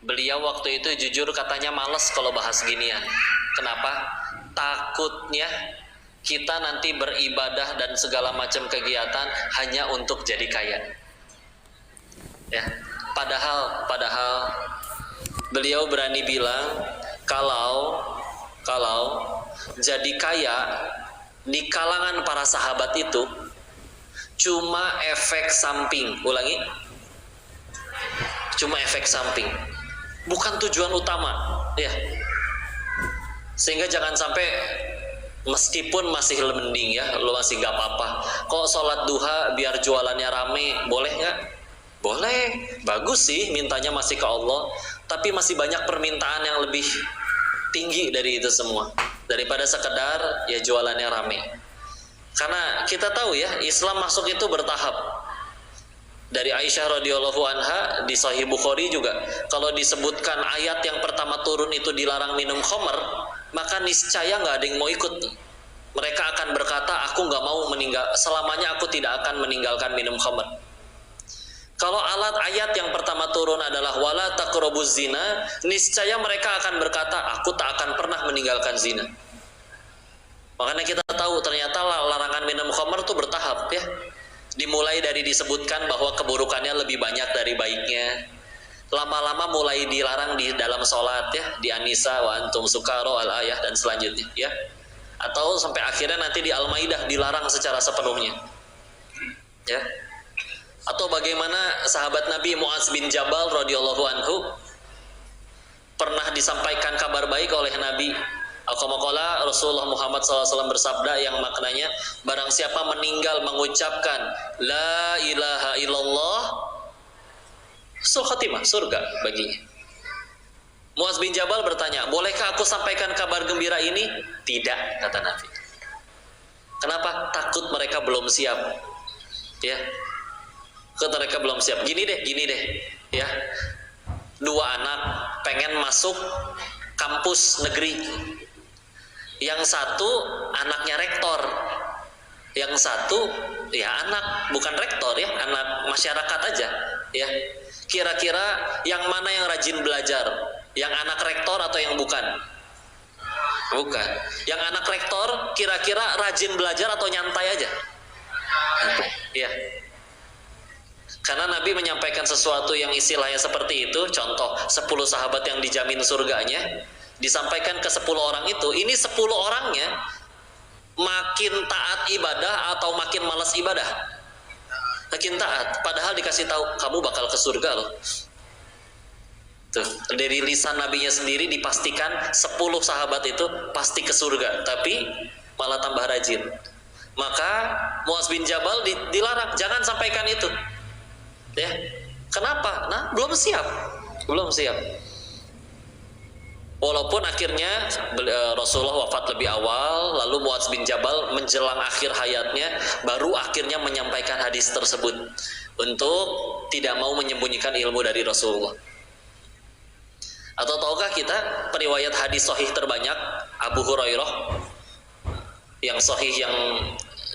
Beliau waktu itu jujur katanya males kalau bahas ginian. Kenapa? Takutnya kita nanti beribadah dan segala macam kegiatan hanya untuk jadi kaya. Ya, padahal beliau berani bilang kalau jadi kaya di kalangan para sahabat itu cuma efek samping. Ulangi, cuma efek samping, bukan tujuan utama, ya. Sehingga jangan sampai meskipun masih mending ya, lo masih gak apa-apa. Kok sholat duha biar jualannya rame, boleh nggak? Boleh, bagus sih, mintanya masih ke Allah. Tapi masih banyak permintaan yang lebih tinggi dari itu semua, daripada sekedar ya jualannya rame. Karena kita tahu ya, Islam masuk itu bertahap. Dari Aisyah radhiyallahu anha di Sahih Bukhari juga, kalau disebutkan ayat yang pertama turun itu dilarang minum khamr, maka niscaya nggak ada yang mau ikut. Mereka akan berkata, aku nggak mau meninggal, selamanya aku tidak akan meninggalkan minum khamr. Kalau ayat yang pertama turun adalah wala taqrabuz zina, niscaya mereka akan berkata, aku tak akan pernah meninggalkan zina. Makanya kita tahu ternyata larangan minum khamr itu bertahap ya. Dimulai dari disebutkan bahwa keburukannya lebih banyak dari baiknya. Lama-lama mulai dilarang di dalam sholat ya, di An-Nisa wa antum sukaro al-ayah dan selanjutnya ya. Atau sampai akhirnya nanti di Al-Maidah dilarang secara sepenuhnya. Ya. Atau bagaimana sahabat Nabi Mu'adz bin Jabal radhiyallahu anhu pernah disampaikan kabar baik oleh Nabi. Al-Qamaqala Rasulullah Muhammad SAW bersabda yang maknanya, barang siapa meninggal mengucapkan La ilaha illallah, husnul khatimah, surga baginya. Mu'adz bin Jabal bertanya, bolehkah aku sampaikan kabar gembira ini? Tidak, kata Nabi. Kenapa? Takut mereka belum siap. Ya, takut mereka belum siap. Gini deh, ya. Dua anak pengen masuk kampus negeri. Yang satu anaknya rektor, yang satu ya anak bukan rektor ya, anak masyarakat aja ya. Kira-kira yang mana yang rajin belajar? Yang anak rektor atau yang bukan? Bukan. Yang anak rektor kira-kira rajin belajar atau nyantai aja? Ya. Karena Nabi menyampaikan sesuatu yang istilahnya seperti itu. Contoh 10 sahabat yang dijamin surganya, disampaikan ke 10 orang itu, ini 10 orangnya makin taat ibadah atau makin malas ibadah? Makin taat, padahal dikasih tahu kamu bakal ke surga loh. Tuh, dari lisan nabinya sendiri dipastikan 10 sahabat itu pasti ke surga, tapi malah tambah rajin. Maka Mu'adz bin Jabal dilarang, jangan sampaikan itu. Ya. Kenapa? Nah, belum siap. Walaupun akhirnya Rasulullah wafat lebih awal, lalu Mu'adz bin Jabal menjelang akhir hayatnya baru akhirnya menyampaikan hadis tersebut untuk tidak mau menyembunyikan ilmu dari Rasulullah. Atau tahukah kita periwayat hadis sahih terbanyak Abu Hurairah, yang sahih yang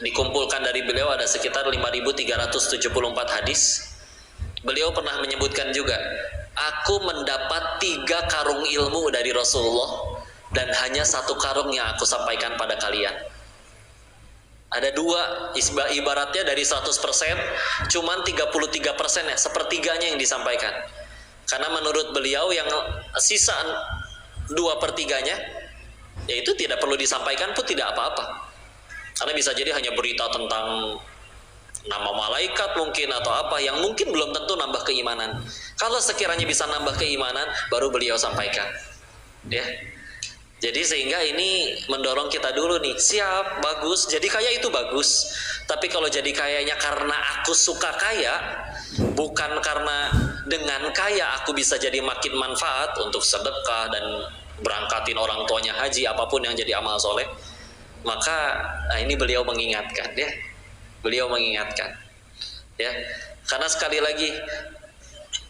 dikumpulkan dari beliau ada sekitar 5.374 hadis. Beliau pernah menyebutkan juga, aku mendapat 3 karung ilmu dari Rasulullah dan hanya 1 karung yang aku sampaikan pada kalian. Ada 2, ibaratnya dari 100% cuman 33% ya, sepertiganya yang disampaikan. Karena menurut beliau yang sisa 2/3-nya yaitu tidak perlu disampaikan pun tidak apa-apa. Karena bisa jadi hanya berita tentang nama malaikat mungkin atau apa yang mungkin belum tentu nambah keimanan. Kalau sekiranya bisa nambah keimanan, baru beliau sampaikan. Ya. Jadi sehingga ini mendorong kita dulu nih, siap, bagus, jadi kaya itu bagus. Tapi kalau jadi kayanya karena aku suka kaya, bukan karena dengan kaya aku bisa jadi makin manfaat untuk sedekah dan berangkatin orang tuanya haji, apapun yang jadi amal soleh, maka ini beliau mengingatkan ya. Beliau mengingatkan ya, karena sekali lagi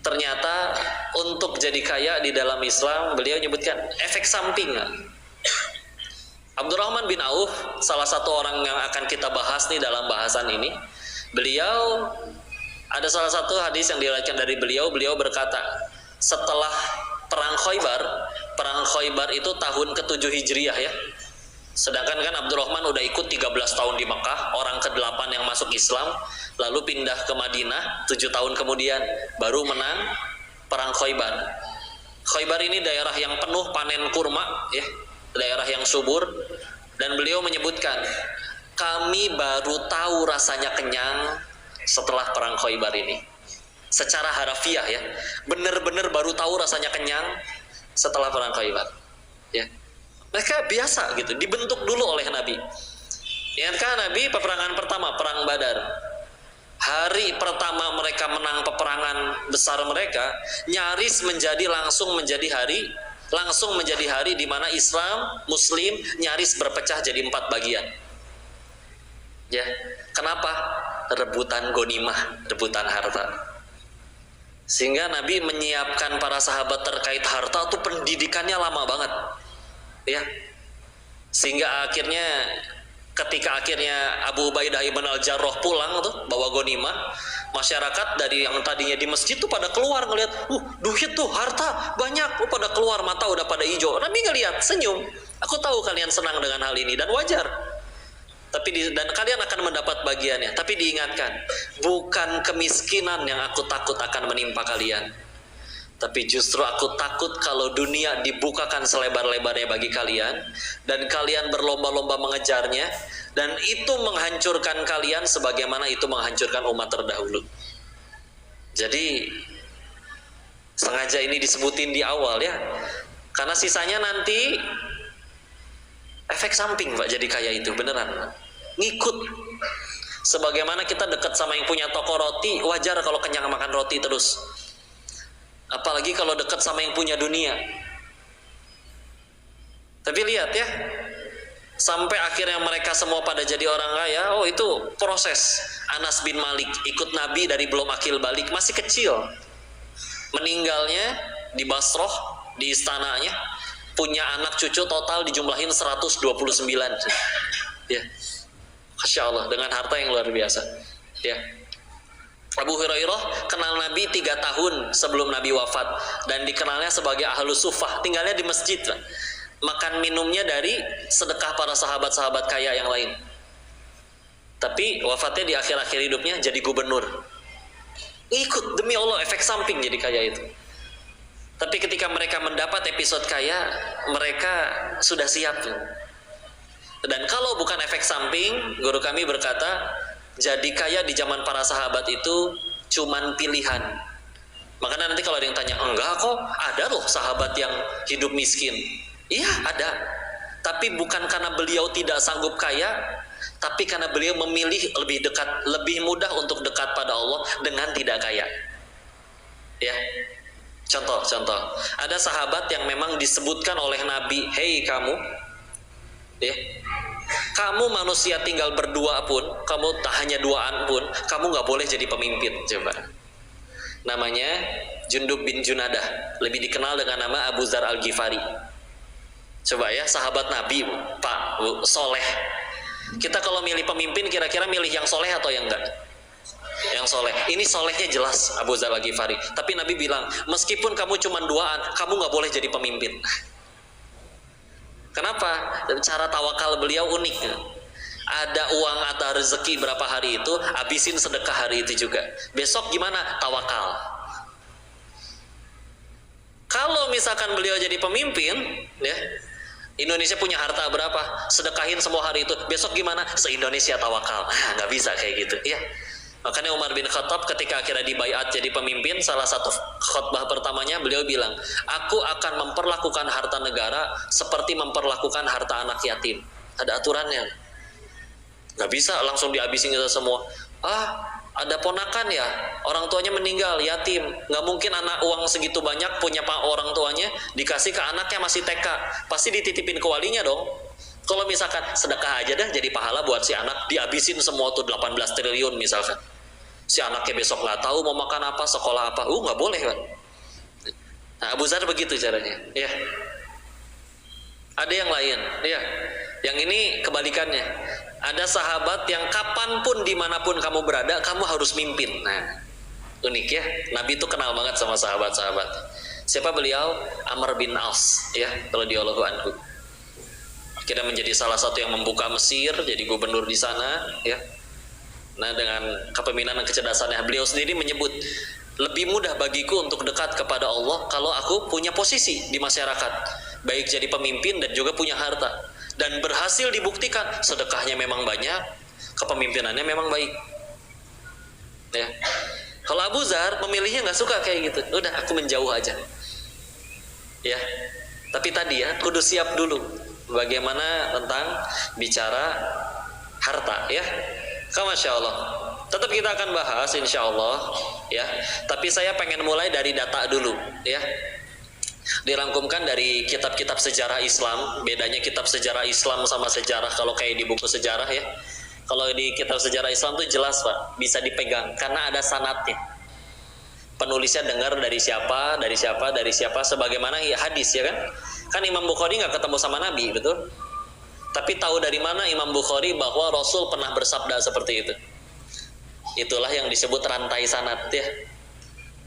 ternyata untuk jadi kaya di dalam Islam beliau nyebutkan efek samping. Abdurrahman bin Auf, salah satu orang yang akan kita bahas nih dalam bahasan ini, beliau ada salah satu hadis yang diriwayatkan dari beliau berkata, setelah perang Khaybar itu tahun ke-7 Hijriah ya. Sedangkan kan Abdurrahman udah ikut 13 tahun di Mekah, orang ke-8 yang masuk Islam, lalu pindah ke Madinah 7 tahun kemudian baru menang perang Khaybar. Khaybar ini daerah yang penuh panen kurma ya, daerah yang subur, dan beliau menyebutkan, kami baru tahu rasanya kenyang setelah perang Khaybar ini. Secara harafiah ya, benar-benar baru tahu rasanya kenyang setelah perang Khaybar ya. Mereka biasa gitu, dibentuk dulu oleh Nabi. Ingatkah Nabi peperangan pertama, perang Badar? Hari pertama mereka menang peperangan besar mereka, nyaris langsung menjadi hari di mana Islam, Muslim nyaris berpecah jadi 4 bagian. Ya, kenapa? Rebutan ghanimah, rebutan harta. Sehingga Nabi menyiapkan para sahabat terkait harta tuh pendidikannya lama banget. Ya, sehingga ketika akhirnya Abu Ubaidah ibn al-Jarrah pulang tuh bawa ghanimah, masyarakat dari yang tadinya di masjid tuh pada keluar ngelihat, duit tuh, harta banyak, pada keluar, mata udah pada hijau. Nabi ngelihat, senyum, aku tahu kalian senang dengan hal ini dan wajar. Dan kalian akan mendapat bagiannya. Tapi diingatkan, bukan kemiskinan yang aku takut akan menimpa kalian, tapi justru aku takut kalau dunia dibukakan selebar-lebarnya bagi kalian dan kalian berlomba-lomba mengejarnya, dan itu menghancurkan kalian sebagaimana itu menghancurkan umat terdahulu. Jadi sengaja ini disebutin di awal ya, karena sisanya nanti efek samping Pak jadi kaya itu beneran ngikut. Sebagaimana kita dekat sama yang punya toko roti, wajar kalau kenyang makan roti terus. Apalagi kalau dekat sama yang punya dunia. Tapi lihat ya, sampai akhirnya mereka semua pada jadi orang kaya. Itu proses. Anas bin Malik ikut Nabi dari belum akil balik, masih kecil. Meninggalnya di Basroh, di istananya, punya anak cucu total dijumlahin 129. Ya, Masya Allah, dengan harta yang luar biasa. Ya. Abu Hurairah kenal Nabi 3 tahun sebelum Nabi wafat, dan dikenalnya sebagai ahlus sufah, tinggalnya di masjid, makan minumnya dari sedekah para sahabat-sahabat kaya yang lain. Tapi wafatnya di akhir-akhir hidupnya jadi gubernur. Ikut, demi Allah, efek samping jadi kaya itu. Tapi ketika mereka mendapat episode kaya, mereka sudah siap. Dan kalau bukan efek samping, guru kami berkata, jadi kaya di zaman para sahabat itu cuman pilihan. Makanya nanti kalau ada yang tanya, enggak kok, ada loh sahabat yang hidup miskin. Iya ada, tapi bukan karena beliau tidak sanggup kaya, tapi karena beliau memilih lebih mudah untuk dekat pada Allah dengan tidak kaya. Ya, contoh, ada sahabat yang memang disebutkan oleh Nabi, hei kamu, ya, kamu manusia tinggal berdua pun, kamu tak hanya duaan pun, kamu nggak boleh jadi pemimpin. Coba, namanya Jundub bin Junadah, lebih dikenal dengan nama Abu Dzar Al-Ghifari. Coba ya, sahabat Nabi, Pak, soleh. Kita kalau milih pemimpin, kira-kira milih yang soleh atau yang enggak? Yang soleh. Ini solehnya jelas Abu Dzar Al-Ghifari. Tapi Nabi bilang, meskipun kamu cuma duaan, kamu nggak boleh jadi pemimpin. Kenapa? Cara tawakal beliau unik. Ada uang atau rezeki berapa hari itu, habisin sedekah hari itu juga. Besok gimana? Tawakal. Kalau misalkan beliau jadi pemimpin, ya, Indonesia punya harta berapa? Sedekahin semua hari itu. Besok gimana? Se-Indonesia tawakal. Nggak bisa kayak gitu, ya. Makanya Umar bin Khattab ketika akhirnya dibaiat jadi pemimpin, salah satu khutbah pertamanya beliau bilang, aku akan memperlakukan harta negara seperti memperlakukan harta anak yatim. Ada aturannya. Nggak bisa langsung dihabisin kita semua. Ada ponakan ya, orang tuanya meninggal, yatim. Nggak mungkin anak uang segitu banyak punya orang tuanya dikasih ke anaknya masih TK. Pasti dititipin ke walinya dong. Kalau misalkan sedekah aja dah jadi pahala buat si anak, dihabisin semua tuh 18 triliun misalkan. Si anaknya besok nggak tahu mau makan apa, sekolah apa, nggak boleh kan? Nah, Abu Dzar begitu caranya, ya. Ada yang lain, ya. Yang ini kebalikannya. Ada sahabat yang kapanpun dimanapun kamu berada, kamu harus mimpin. Nah, unik ya. Nabi itu kenal banget sama sahabat-sahabat. Siapa beliau? Amr bin As, ya, radhiyallahu anhu. Akhirnya menjadi salah satu yang membuka Mesir, jadi gubernur di sana, ya. Nah, dengan kepemimpinan dan kecerdasannya, beliau sendiri menyebut, lebih mudah bagiku untuk dekat kepada Allah kalau aku punya posisi di masyarakat, baik jadi pemimpin dan juga punya harta. Dan berhasil dibuktikan, sedekahnya memang banyak, kepemimpinannya memang baik. Ya. Kalau Abu Zar memilihnya nggak suka kayak gitu, udah aku menjauh aja. Ya. Tapi tadi ya, kudu siap dulu. Bagaimana tentang bicara harta, ya. Masya Allah. Tetap kita akan bahas insya Allah, ya. Tapi saya pengen mulai dari data dulu, ya. Dirangkumkan dari kitab-kitab sejarah Islam. Bedanya kitab sejarah Islam sama sejarah kalau kayak di buku sejarah, ya. Kalau di kitab sejarah Islam tuh jelas, Pak, bisa dipegang karena ada sanadnya. Penulisnya dengar dari siapa, dari siapa, dari siapa, sebagaimana ya hadis, ya kan? Kan Imam Bukhari nggak ketemu sama Nabi, betul? Tapi tahu dari mana Imam Bukhari bahwa Rasul pernah bersabda seperti itu. Itulah yang disebut rantai sanad, ya,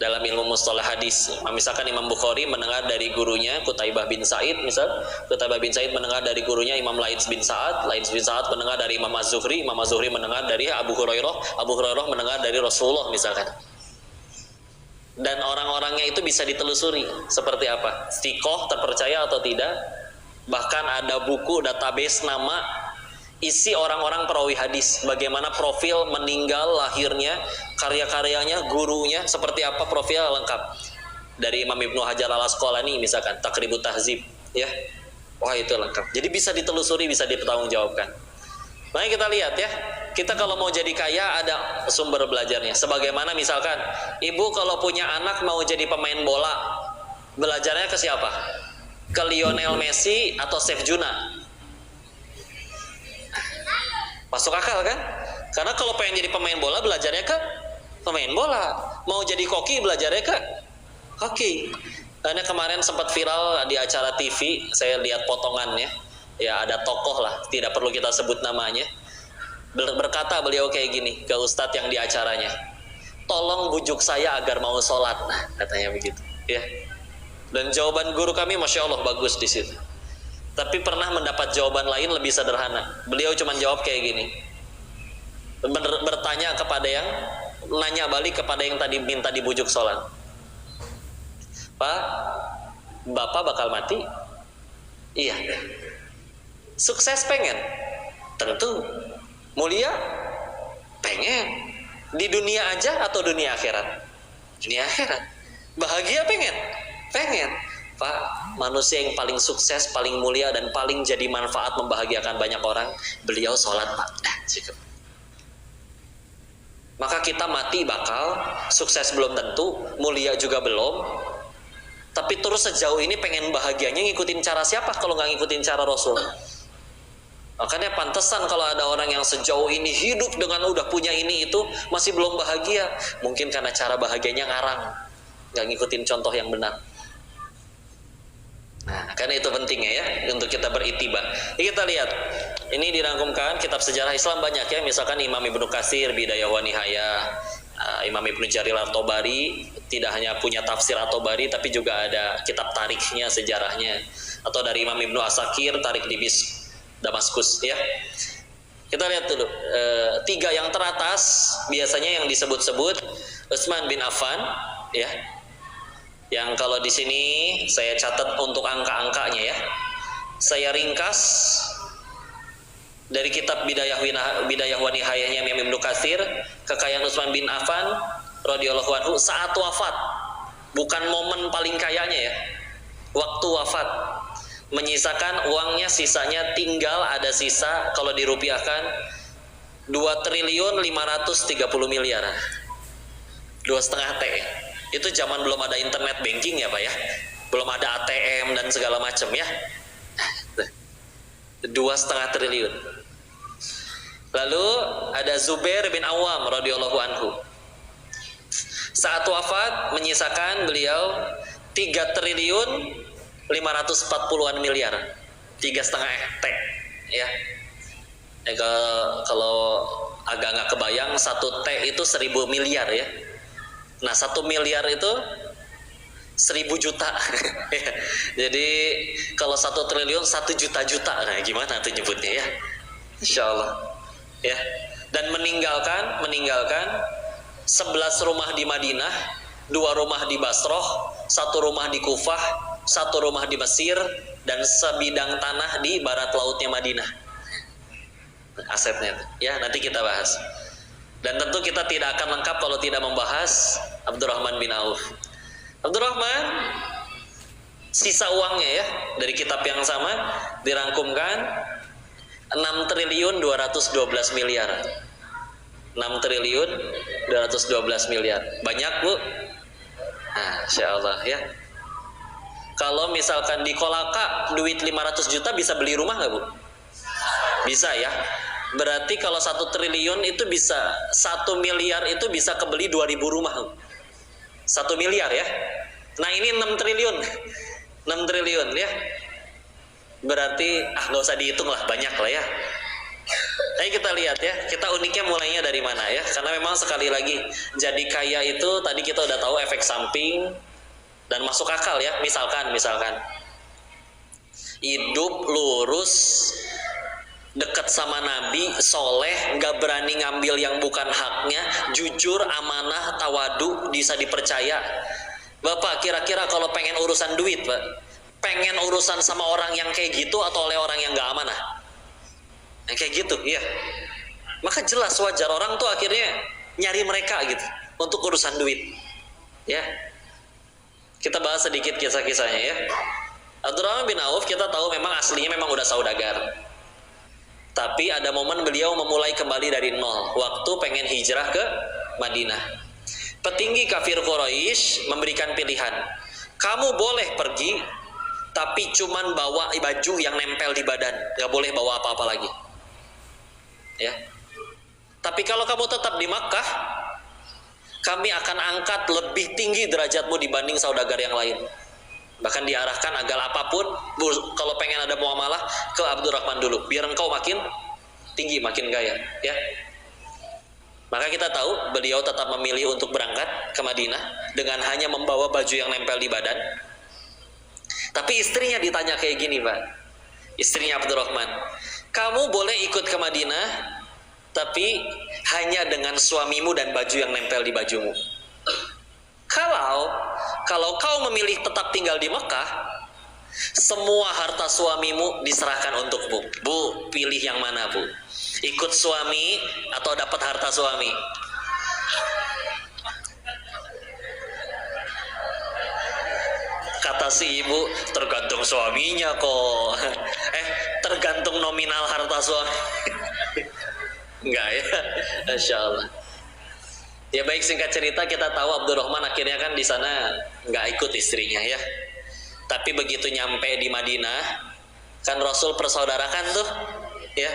dalam ilmu mustalah hadis. Misalkan Imam Bukhari mendengar dari gurunya Qutaibah bin Sa'id, misal Qutaibah bin Sa'id mendengar dari gurunya Imam Laits bin Sa'ad, Laits bin Sa'ad mendengar dari Imam Az-Zuhri, Imam Az-Zuhri mendengar dari Abu Hurairah, Abu Hurairah mendengar dari Rasulullah, misalkan. Dan orang-orangnya itu bisa ditelusuri seperti apa, thiqah, terpercaya atau tidak. Bahkan ada buku database nama isi orang-orang perawi hadis, bagaimana profil meninggal, lahirnya, karya-karyanya, gurunya seperti apa, profil lengkap. Dari Imam Ibnu Hajar al-Asqalani misalkan Taqribut Tahzib, ya. Wah, itu lengkap. Jadi bisa ditelusuri, bisa dipertanggungjawabkan. Makanya kita lihat, ya, kita kalau mau jadi kaya ada sumber belajarnya. Sebagaimana misalkan ibu kalau punya anak mau jadi pemain bola, belajarnya ke siapa? Ke Lionel Messi atau Chef Juna? Masuk akal kan? Karena kalau pengen jadi pemain bola, belajarnya ke pemain bola. Mau jadi koki, belajarnya ke koki. Karena kemarin sempat viral di acara TV, saya lihat potongannya. Ya, ada tokoh lah, tidak perlu kita sebut namanya. Berkata beliau kayak gini ke ustadz yang di acaranya, tolong bujuk saya agar mau sholat, nah, katanya begitu, ya. Dan jawaban guru kami masya Allah bagus di situ. Tapi pernah mendapat jawaban lain lebih sederhana. Beliau cuma jawab kayak gini, bertanya kepada yang nanya balik kepada yang tadi minta dibujuk sholat, Pak, Bapak bakal mati? Iya. Sukses pengen? Tentu. Mulia? Pengen. Di dunia aja atau dunia akhirat? Dunia akhirat. Bahagia pengen? Pengen. Pak, manusia yang paling sukses, paling mulia, dan paling jadi manfaat membahagiakan banyak orang, beliau sholat, Pak. Cukup. Maka kita mati bakal, sukses belum tentu, mulia juga belum. Tapi terus sejauh ini pengen bahagianya ngikutin cara siapa kalau nggak ngikutin cara Rasul? Makanya pantesan kalau ada orang yang sejauh ini hidup dengan udah punya ini itu masih belum bahagia, mungkin karena cara bahagianya ngarang, nggak ngikutin contoh yang benar. Nah, karena itu pentingnya ya untuk kita beritibar. Jadi kita lihat, ini dirangkumkan kitab sejarah Islam banyak ya, misalkan Imam Ibnu Katsir Bidayah wa Nihayah, Imam Ibnu Jarir at-Tabari tidak hanya punya tafsir at-Tabari tapi juga ada kitab tarikhnya, sejarahnya, atau dari Imam Ibnu Asakir Tarik Dibis Damaskus, ya. Kita lihat dulu, tiga yang teratas biasanya yang disebut-sebut Utsman bin Affan, ya. Yang kalau di sini saya catat untuk angka-angkanya ya. Saya ringkas dari kitab Bidayah wa Nihayahnya Imam Ibnu Katsir, kekayaan Utsman bin Affan radhiyallahu anhu saat wafat, bukan momen paling kayanya ya. Waktu wafat menyisakan uangnya, sisanya tinggal ada sisa kalau dirupiahkan 2.530 miliar, 2,5 T. Itu zaman belum ada internet banking ya Pak ya, belum ada ATM dan segala macam ya. 2,5 triliun. Lalu ada Zubair bin Awam radhiyallahu anhu, saat wafat menyisakan beliau 3.540 miliar, 3,5 T ya. Kalau agak nggak kebayang, 1 T itu 1.000 miliar ya. Nah 1 miliar itu 1000 juta. Jadi kalau 1 triliun 1 juta-juta, nah gimana tuh nyebutnya ya? Insya Allah ya. Dan meninggalkan 11 rumah di Madinah, 2 rumah di Basroh, 1 rumah di Kufah, 1 rumah di Mesir, dan sebidang tanah di barat lautnya Madinah. Asetnya ya, nanti kita bahas. Dan tentu kita tidak akan lengkap kalau tidak membahas Abdurrahman bin Auf. Abdurrahman, sisa uangnya ya dari kitab yang sama dirangkumkan 6 triliun 212 miliar. 6 triliun 212 miliar. Banyak, Bu? Nah, insyaallah ya. Kalau misalkan di Kolaka duit 500 juta bisa beli rumah nggak, Bu? Bisa ya. Berarti kalau 1 triliun itu bisa 1 miliar itu bisa kebeli 2000 rumah. 1 miliar ya. Nah, ini 6 triliun. 6 triliun ya. Berarti nggak usah dihitung lah, banyak lah ya. Tapi kita lihat ya, kita uniknya mulainya dari mana ya? Karena memang sekali lagi jadi kaya itu tadi kita udah tahu efek samping dan masuk akal ya. Misalkan hidup lurus, dekat sama Nabi, soleh, gak berani ngambil yang bukan haknya, jujur, amanah, tawadu, bisa dipercaya. Bapak kira-kira kalau pengen urusan duit, Pak, pengen urusan sama orang yang kayak gitu atau oleh orang yang gak amanah? Yang kayak gitu, iya. Maka jelas wajar orang tuh akhirnya nyari mereka gitu untuk urusan duit. Ya. Kita bahas sedikit kisah-kisahnya ya. Abdurrahman bin Auf kita tahu memang aslinya memang udah saudagar. Tapi ada momen beliau memulai kembali dari nol waktu pengen hijrah ke Madinah. Petinggi kafir Quraisy memberikan pilihan. Kamu boleh pergi, tapi cuman bawa baju yang nempel di badan, gak boleh bawa apa-apa lagi. Ya. Tapi kalau kamu tetap di Makkah, kami akan angkat lebih tinggi derajatmu dibanding saudagar yang lain. Bahkan diarahkan agar apapun, kalau pengen ada muamalah ke Abdurrahman dulu, biar engkau makin tinggi, makin kaya. Ya. Maka kita tahu beliau tetap memilih untuk berangkat ke Madinah dengan hanya membawa baju yang nempel di badan. Tapi istrinya ditanya kayak gini, Pak. Istrinya Abdurrahman, kamu boleh ikut ke Madinah, tapi hanya dengan suamimu dan baju yang nempel di bajumu. Kalau kau memilih tetap tinggal di Mekah, semua harta suamimu diserahkan untukmu. Bu, pilih yang mana, Bu? Ikut suami atau dapat harta suami? Kata si ibu, tergantung suaminya kok. Tergantung nominal harta suami. Enggak ya? Masya Allah. Ya baik, singkat cerita kita tahu Abdurrahman akhirnya kan di sana nggak ikut istrinya ya. Tapi begitu nyampe di Madinah, kan Rasul persaudarakan tuh, ya.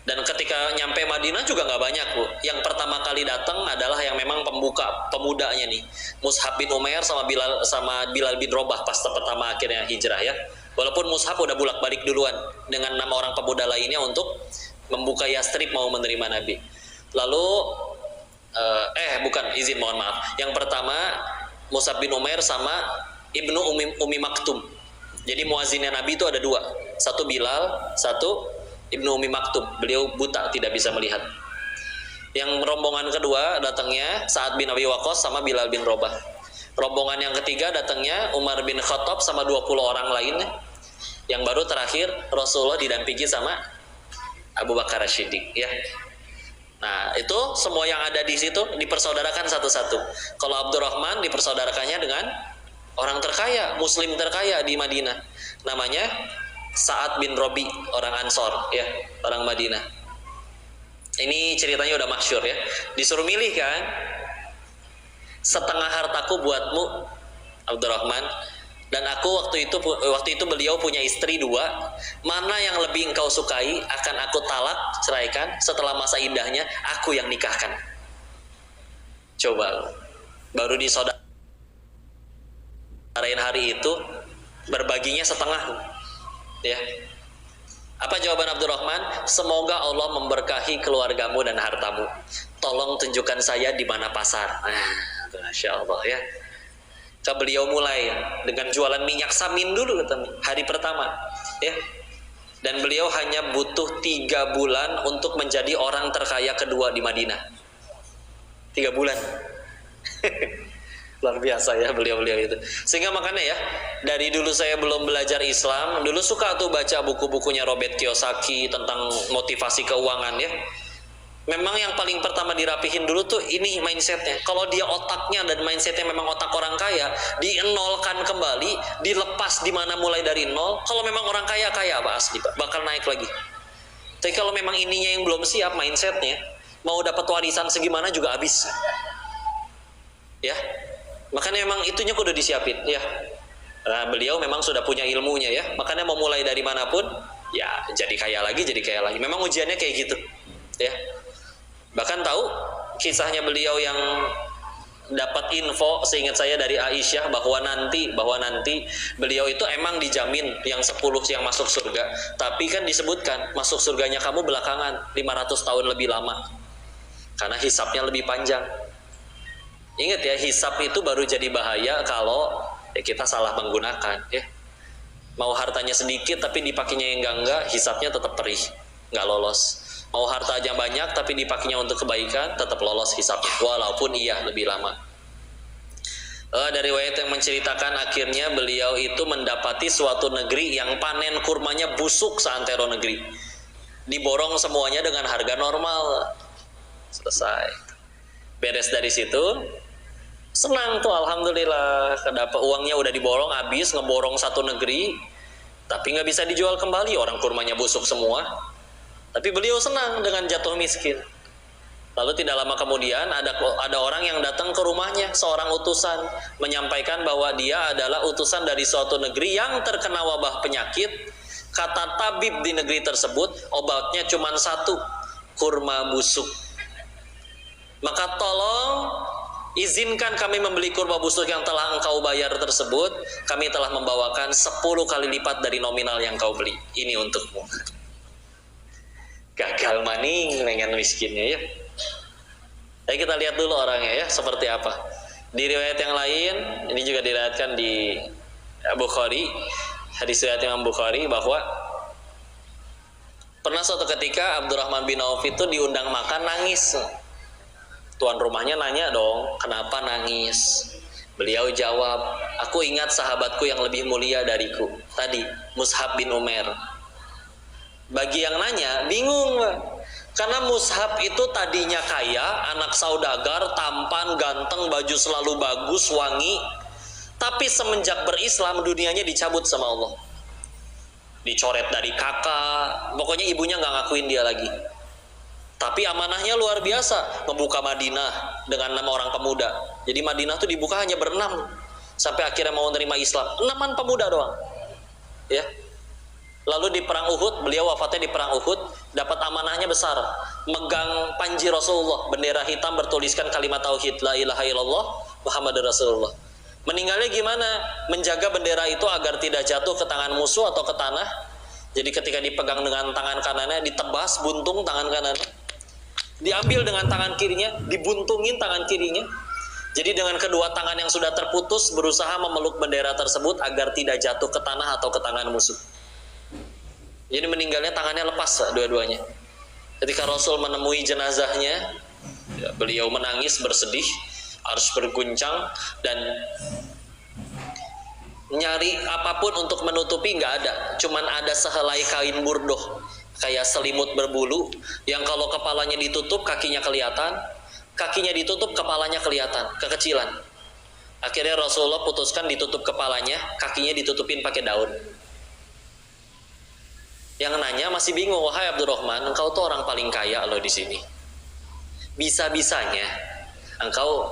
Dan ketika nyampe Madinah juga nggak banyak, Bu. Yang pertama kali datang adalah yang memang pemudanya nih, Mus'hab bin Umair sama Bilal bin Rabah pas pertama akhirnya hijrah ya. Walaupun Mus'hab udah bolak-balik duluan dengan 6 orang pemuda lainnya untuk membuka Yastrib mau menerima Nabi. Lalu mohon maaf. Yang pertama Mus'hab bin Umair sama Ibnu Umi Maktum. Jadi muazinnya Nabi itu ada 2. Satu Bilal, satu Ibnu Umi Maktum. Beliau buta, tidak bisa melihat. Yang rombongan kedua datangnya Sa'ad bin Abi Waqqas sama Bilal bin Rabah. Rombongan yang ketiga datangnya Umar bin Khattab sama 20 orang lainnya. Yang baru terakhir Rasulullah didampingi sama Abu Bakar As-Siddiq ya. Nah, itu semua yang ada di situ dipersaudarakan satu-satu. Kalau Abdurrahman dipersaudarakannya dengan orang terkaya, muslim terkaya di Madinah. Namanya Sa'ad bin Robi, orang Ansor ya, orang Madinah. Ini ceritanya udah masyhur ya. Disuruh milih kan, setengah hartaku buatmu Abdurrahman, dan aku waktu itu beliau punya istri 2. Mana yang lebih engkau sukai akan aku talak, ceraikan. Setelah masa indahnya aku yang nikahkan. Coba, baru disaudarain hari itu berbaginya setengah ya. Apa jawaban Abdurrahman? Semoga Allah memberkahi keluargamu dan hartamu. Tolong tunjukkan saya di mana pasar. Masya Allah ya. beliau mulai dengan jualan minyak samin dulu katanya, hari pertama ya. Dan beliau hanya butuh 3 bulan untuk menjadi orang terkaya kedua di Madinah. 3 bulan. Luar biasa ya beliau-beliau itu. Sehingga makanya ya, dari dulu saya belum belajar Islam, dulu suka tuh baca buku-bukunya Robert Kiyosaki tentang motivasi keuangan ya. Memang yang paling pertama dirapihin dulu tuh ini mindsetnya. Kalau dia otaknya dan mindsetnya memang otak orang kaya, dienolkan kembali, dilepas di mana mulai dari nol. Kalau memang orang kaya Pak, asli Pak, bakal naik lagi. Tapi kalau memang ininya yang belum siap mindsetnya, mau dapat warisan segimana juga habis. Ya, makanya memang itunya kudu disiapin ya. Nah, beliau memang sudah punya ilmunya ya, makanya mau mulai dari manapun ya jadi kaya lagi. Memang ujiannya kayak gitu ya. Bahkan tahu kisahnya beliau yang dapat info, seingat saya dari Aisyah, bahwa nanti beliau itu emang dijamin yang 10 yang masuk surga, tapi kan disebutkan masuk surganya kamu belakangan 500 tahun lebih lama karena hisapnya lebih panjang. Ingat ya, hisap itu baru jadi bahaya kalau ya kita salah menggunakan ya. Mau hartanya sedikit tapi dipakainya yang enggak, hisapnya tetap perih, nggak lolos. Mau harta aja banyak tapi dipakainya untuk kebaikan, tetap lolos hisapnya walaupun iya lebih lama. Dari riwayat yang menceritakan akhirnya beliau itu mendapati suatu negeri yang panen kurmanya busuk seantero negeri, diborong semuanya dengan harga normal. Selesai, beres dari situ, senang tuh alhamdulillah, kedapat uangnya udah diborong habis, ngeborong satu negeri tapi nggak bisa dijual kembali, orang kurmanya busuk semua. Tapi beliau senang dengan jatuh miskin. Lalu tidak lama kemudian ada orang yang datang ke rumahnya, seorang utusan, menyampaikan bahwa dia adalah utusan dari suatu negeri yang terkena wabah penyakit. Kata tabib di negeri tersebut, obatnya cuma satu, kurma busuk. Maka tolong izinkan kami membeli kurma busuk yang telah engkau bayar tersebut. Kami telah membawakan 10 kali lipat dari nominal yang kau beli. Ini untukmu. Gagal maning dengan miskinnya ya. Tapi kita lihat dulu orangnya ya seperti apa. Di riwayat yang lain, ini juga diriwayatkan di Bukhari, hadis riwayat Imam Bukhari, bahwa pernah suatu ketika Abdurrahman bin Auf itu diundang makan, nangis. Tuan rumahnya nanya dong, kenapa nangis? Beliau jawab, aku ingat sahabatku yang lebih mulia dariku tadi, Mushab bin Umair. Bagi yang nanya, bingung. Karena Mushab itu tadinya kaya, anak saudagar, tampan, ganteng, baju selalu bagus, wangi. Tapi semenjak berislam, dunianya dicabut sama Allah. Dicoret dari kakak, pokoknya ibunya nggak ngakuin dia lagi. Tapi amanahnya luar biasa, membuka Madinah dengan 6 orang pemuda. Jadi Madinah tuh dibuka hanya ber-6, sampai akhirnya mau menerima Islam. 6 pemuda doang. Ya. Lalu di perang Uhud, beliau wafatnya di perang Uhud, dapat amanahnya besar, megang panji Rasulullah, bendera hitam bertuliskan kalimat tauhid, la ilaha illallah Muhammadur Rasulullah. Meninggalnya gimana? Menjaga bendera itu agar tidak jatuh ke tangan musuh atau ke tanah. Jadi ketika dipegang dengan tangan kanannya, ditebas buntung tangan kanannya, diambil dengan tangan kirinya, dibuntungin tangan kirinya. Jadi dengan kedua tangan yang sudah terputus, berusaha memeluk bendera tersebut agar tidak jatuh ke tanah atau ke tangan musuh. Jadi meninggalnya tangannya lepas dua-duanya. Ketika Rasul menemui jenazahnya, ya, beliau menangis bersedih, harus berguncang, dan nyari apapun untuk menutupi nggak ada. Cuman ada sehelai kain burdoh, kayak selimut berbulu, yang kalau kepalanya ditutup kakinya kelihatan, kakinya ditutup kepalanya kelihatan, kekecilan. Akhirnya Rasulullah putuskan ditutup kepalanya, kakinya ditutupin pakai daun. Yang nanya masih bingung, wahai Abdurrahman, engkau tuh orang paling kaya loh di sini. Bisa-bisanya engkau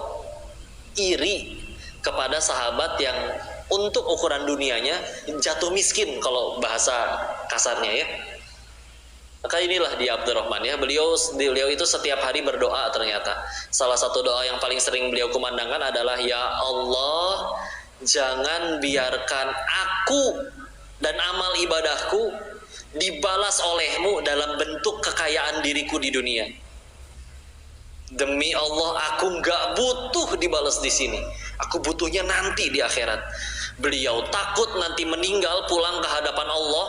iri kepada sahabat yang untuk ukuran dunianya jatuh miskin, kalau bahasa kasarnya ya. Maka inilah dia Abdurrahman ya, beliau itu setiap hari berdoa ternyata. Salah satu doa yang paling sering beliau kumandangkan adalah, ya Allah, jangan biarkan aku dan amal ibadahku dibalas olehmu dalam bentuk kekayaan diriku di dunia. Demi Allah, aku nggak butuh dibalas di sini. Aku butuhnya nanti di akhirat. Beliau takut nanti meninggal pulang ke hadapan Allah,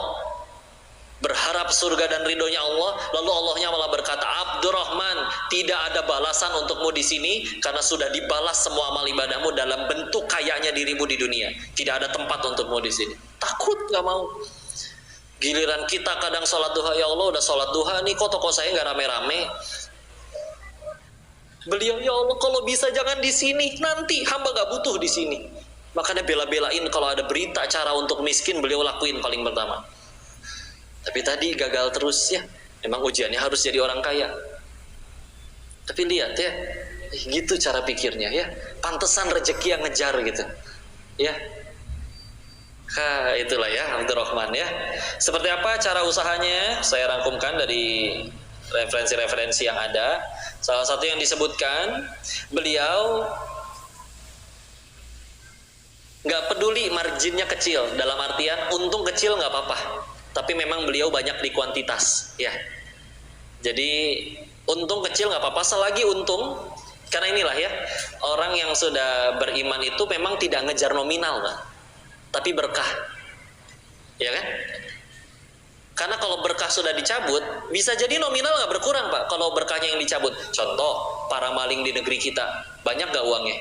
berharap surga dan ridhonya Allah. Lalu Allahnya malah berkata, Abdurrahman, tidak ada balasan untukmu di sini karena sudah dibalas semua amal ibadahmu dalam bentuk kayanya dirimu di dunia. Tidak ada tempat untukmu di sini. Takut, nggak mau. Giliran kita kadang sholat duha, ya Allah udah sholat duha nih, kok toko saya nggak rame-rame. Beliau, ya Allah kalau bisa jangan di sini, nanti hamba gak butuh di sini. Makanya bela-belain kalau ada berita cara untuk miskin, beliau lakuin paling pertama. Tapi tadi gagal terus ya. Memang ujiannya harus jadi orang kaya. Tapi lihat ya, gitu cara pikirnya ya. Pantesan rezeki yang ngejar gitu. Ya. Itulah ya Abdurrahman ya. Seperti apa cara usahanya? Saya rangkumkan dari referensi-referensi yang ada. Salah satu yang disebutkan, beliau nggak peduli marginnya kecil, dalam artian untung kecil nggak apa-apa, tapi memang beliau banyak di kuantitas ya. Jadi untung kecil nggak apa-apa selagi untung, karena inilah ya, orang yang sudah beriman itu memang tidak ngejar nominal Pak, tapi berkah ya kan. Karena kalau berkah sudah dicabut, bisa jadi nominal nggak berkurang Pak, kalau berkahnya yang dicabut. Contoh, para maling di negeri kita, banyak nggak uangnya?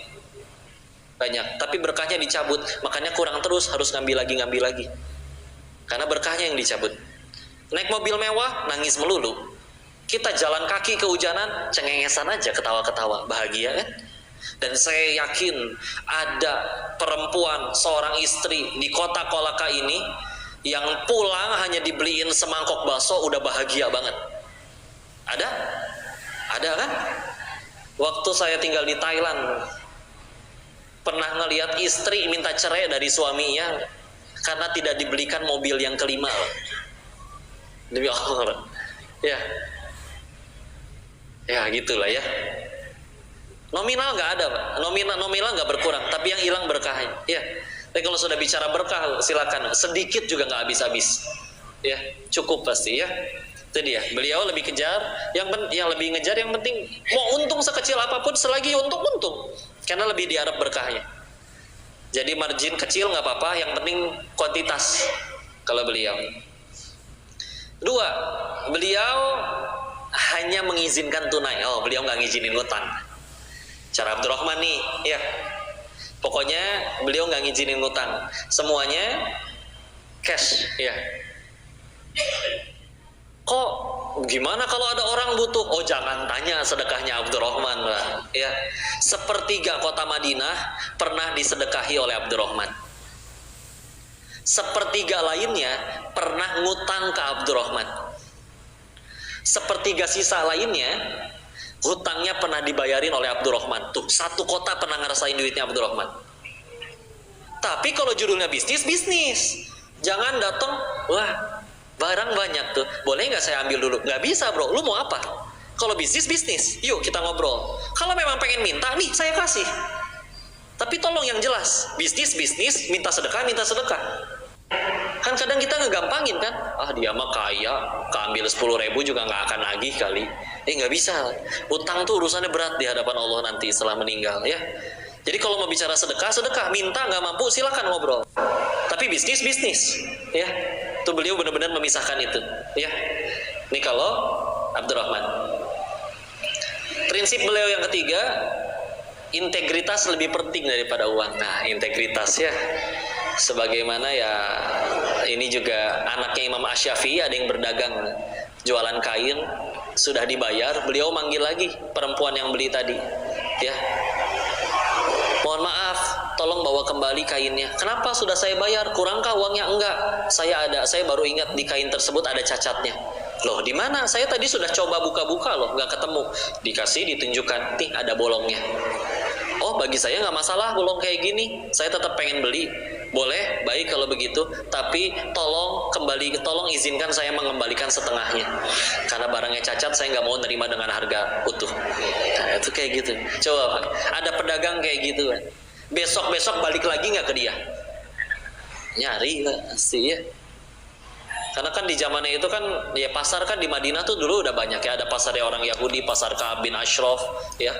Banyak, tapi berkahnya dicabut, makanya kurang terus, harus ngambil lagi. Karena berkahnya yang dicabut. Naik mobil mewah, nangis melulu. Kita jalan kaki kehujanan, cengengesan aja, ketawa-ketawa, bahagia kan? Dan saya yakin ada perempuan, seorang istri di kota Kolaka ini, yang pulang hanya dibeliin semangkok bakso udah bahagia banget. Ada? Ada kan? Waktu saya tinggal di Thailand, pernah ngelihat istri minta cerai dari suaminya karena tidak dibelikan mobil yang kelima. Demi Allah. Ya. Ya gitulah ya. Nominal nggak ada Pak. Nominal nggak berkurang, tapi yang hilang berkahnya. Ya. Tapi kalau sudah bicara berkah, silakan. Sedikit juga nggak habis-habis. Ya, cukup pasti ya. Itu dia. Beliau lebih kejar, yang lebih ngejar yang penting mau untung sekecil apapun, selagi untung. Karena lebih diharap berkahnya. Jadi margin kecil nggak apa-apa, yang penting kuantitas. Kalau beliau. Dua, beliau hanya mengizinkan tunai. Oh, beliau nggak ngizinin utang. Cara Abdurrahman nih, ya. Pokoknya beliau nggak ngizinin ngutang, semuanya cash ya. Kok gimana kalau ada orang butuh? Oh jangan tanya sedekahnya Abdurrahman lah ya. Sepertiga kota Madinah pernah disedekahi oleh Abdurrahman. Sepertiga lainnya pernah ngutang ke Abdurrahman. Sepertiga sisa lainnya hutangnya pernah dibayarin oleh Abdurrahman. Tuh, satu kota pernah ngerasain duitnya Abdurrahman. Tapi kalau judulnya bisnis. Jangan datang, wah barang banyak tuh, boleh nggak saya ambil dulu? Nggak bisa bro, lu mau apa? Kalau bisnis, yuk kita ngobrol. Kalau memang pengen minta, nih saya kasih. Tapi tolong yang jelas, bisnis, minta sedekah. Kan kadang kita ngegampangin kan, dia mah kaya, keambil 10.000 juga nggak akan nagih kali. Nggak bisa. Utang tuh urusannya berat di hadapan Allah nanti setelah meninggal ya. Jadi kalau mau bicara sedekah, minta nggak mampu silakan ngobrol. Tapi bisnis ya. Tuh beliau benar-benar memisahkan itu ya. Ini kalau Abdurrahman. Prinsip beliau yang ketiga, integritas lebih penting daripada uang. Nah, integritas ya. Sebagaimana ya, ini juga anaknya Imam Asy-Syafi'i, ada yang berdagang jualan kain, sudah dibayar, beliau manggil lagi perempuan yang beli tadi ya, mohon maaf tolong bawa kembali kainnya. Kenapa? Sudah saya bayar, kurangkah uangnya? Enggak, saya baru ingat di kain tersebut ada cacatnya. Loh di mana? Saya tadi sudah coba buka-buka loh, nggak ketemu. Dikasih, ditunjukkan, nih ada bolongnya. Oh bagi saya nggak masalah bolong kayak gini, saya tetap pengen beli. Boleh, baik kalau begitu, tapi tolong izinkan saya mengembalikan setengahnya, karena barangnya cacat, saya nggak mau nerima dengan harga utuh. Nah, itu kayak gitu. Coba Pak, ada pedagang kayak gitu kan, besok balik lagi nggak ke dia? Nyari lah pasti ya. Karena kan di zamannya itu kan ya pasar kan di Madinah tuh dulu udah banyak ya, ada pasar orang Yahudi, pasar Ka'ab bin Ashraf ya.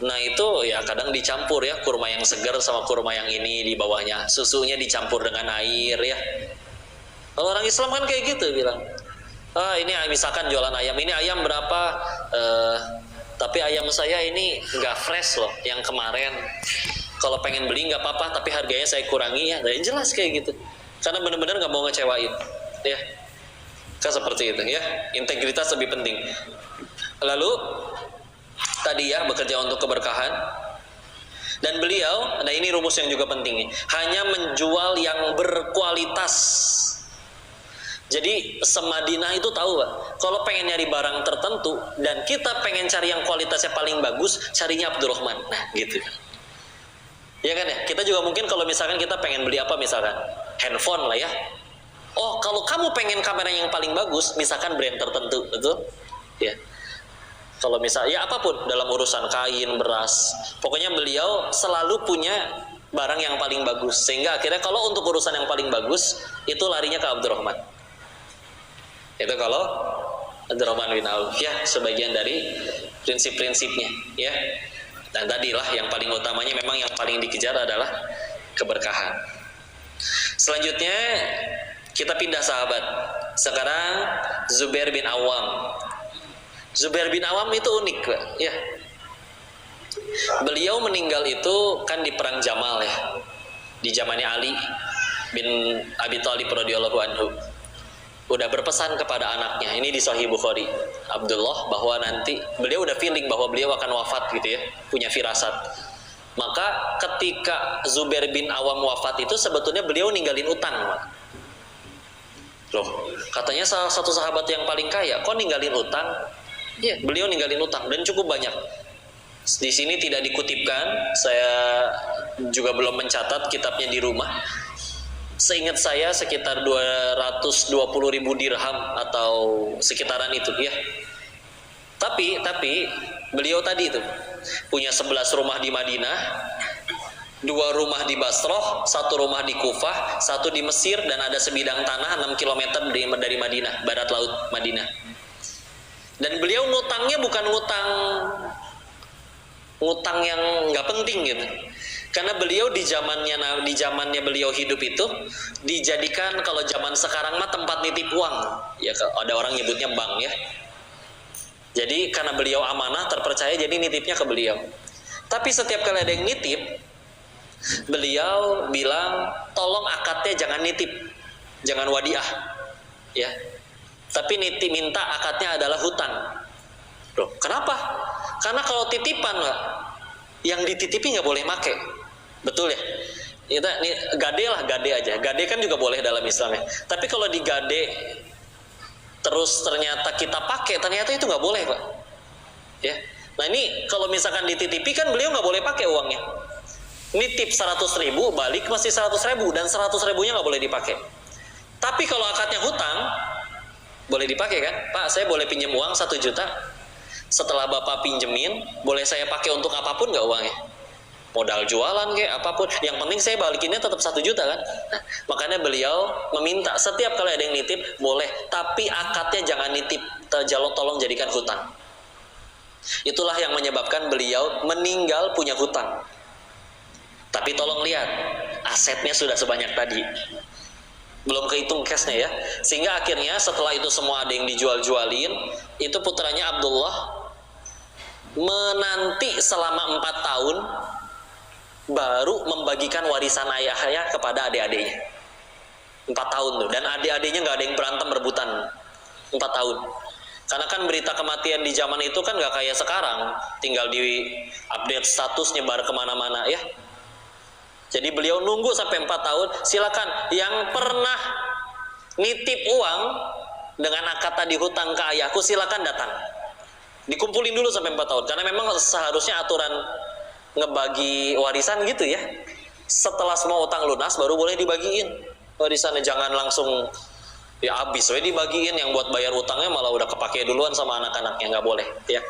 Nah itu ya kadang dicampur ya, kurma yang segar sama kurma yang ini di bawahnya, susunya dicampur dengan air ya. Kalau orang Islam kan kayak gitu bilang, ini misalkan jualan ayam, ini ayam berapa? Tapi ayam saya ini nggak fresh loh, yang kemarin. Kalau pengen beli nggak apa-apa, tapi harganya saya kurangi ya. Dan jelas kayak gitu. Karena benar-benar nggak mau ngecewain, ya. Kan seperti itu ya. Integritas lebih penting. Lalu tadi ya bekerja untuk keberkahan. Dan beliau, nah ini rumus yang juga penting nih, hanya menjual yang berkualitas. Jadi semadinah itu tahu Pak, kalau pengen nyari barang tertentu dan kita pengen cari yang kualitasnya paling bagus, carinya Abdurrahman. Nah gitu. Ya kan ya, kita juga mungkin kalau misalkan kita pengen beli apa misalkan, handphone lah ya. Oh kalau kamu pengen kamera yang paling bagus, misalkan brand tertentu, betul? Ya. Kalau misalnya ya apapun dalam urusan kain, beras, pokoknya beliau selalu punya barang yang paling bagus. Sehingga akhirnya kalau untuk urusan yang paling bagus, itu larinya ke Abdurrahman. Itu kalau Abdurrahman bin Auf ya, sebagian dari prinsip-prinsipnya ya. Dan tadilah yang paling utamanya memang yang paling dikejar adalah keberkahan. Selanjutnya kita pindah sahabat. Sekarang Zubair bin Awam. Zubair bin Awam itu unik Pak ya. Beliau meninggal itu kan di perang Jamal ya, di zamannya Ali bin Abi Thalib radhiyallahu anhu. Udah berpesan kepada anaknya, ini di Sahih Bukhari, Abdullah, bahwa nanti beliau udah feeling bahwa beliau akan wafat gitu ya, punya firasat. Maka ketika Zubair bin Awam wafat itu sebetulnya beliau ninggalin utang. Loh, katanya salah satu sahabat yang paling kaya, kok ninggalin utang? Ya, beliau ninggalin utang dan cukup banyak. Di sini tidak dikutipkan, saya juga belum mencatat kitabnya di rumah. Seingat saya sekitar 220.000 dirham atau sekitaran itu ya. Tapi beliau tadi itu punya 11 rumah di Madinah, 2 rumah di Basrah, 1 rumah di Kufah, 1 di Mesir, dan ada sebidang tanah 6 km dari Madinah, barat laut Madinah. Dan beliau ngutangnya bukan ngutang yang nggak penting gitu. Karena beliau di zamannya beliau hidup itu dijadikan kalau zaman sekarang mah tempat nitip uang. Ya ada orang nyebutnya bank ya. Jadi karena beliau amanah terpercaya jadi nitipnya ke beliau. Tapi setiap kali ada yang nitip, beliau bilang tolong akadnya jangan nitip, jangan wadiah. Ya. Tapi minta akadnya adalah hutang. Loh, kenapa? Karena kalau titipan Pak, yang dititipi nggak boleh make. Betul ya? Ini gade lah, gade aja. Gade kan juga boleh dalam Islam ya. Tapi kalau digade terus ternyata kita pakai, ternyata itu nggak boleh Pak. Ya. Nah ini kalau misalkan dititipi kan beliau nggak boleh pakai uangnya. Nitip 100.000 balik masih 100.000 dan 100.000-nya nggak boleh dipakai. Tapi kalau akadnya hutang boleh dipakai kan? Pak, saya boleh pinjam uang 1 juta. Setelah Bapak pinjemin, boleh saya pakai untuk apapun nggak uangnya? Modal jualan kayak apapun, yang penting saya balikinnya tetap 1 juta kan. Nah, makanya beliau meminta setiap kali ada yang nitip boleh, tapi akadnya jangan nitip, tolong jadikan hutang. Itulah yang menyebabkan beliau meninggal punya hutang. Tapi tolong lihat, asetnya sudah sebanyak tadi, belum kehitung cashnya ya. Sehingga akhirnya setelah itu semua ada yang dijual-jualin, itu putranya Abdullah menanti selama 4 tahun baru membagikan warisan ayahnya kepada adik-adiknya. 4 tahun tuh, dan adik-adiknya nggak ada yang berantem rebutan 4 tahun. Karena kan berita kematian di zaman itu kan nggak kayak sekarang, tinggal di update status nyebar kemana-mana ya. Jadi beliau nunggu sampai 4 tahun. Silakan yang pernah nitip uang dengan akad tadi hutang ke ayahku silakan datang. Dikumpulin dulu sampai 4 tahun, karena memang seharusnya aturan ngebagi warisan gitu ya. Setelah semua utang lunas baru boleh dibagiin warisannya, jangan langsung ya habis dibagiin, yang buat bayar utangnya malah udah kepake duluan sama anak-anaknya, nggak boleh ya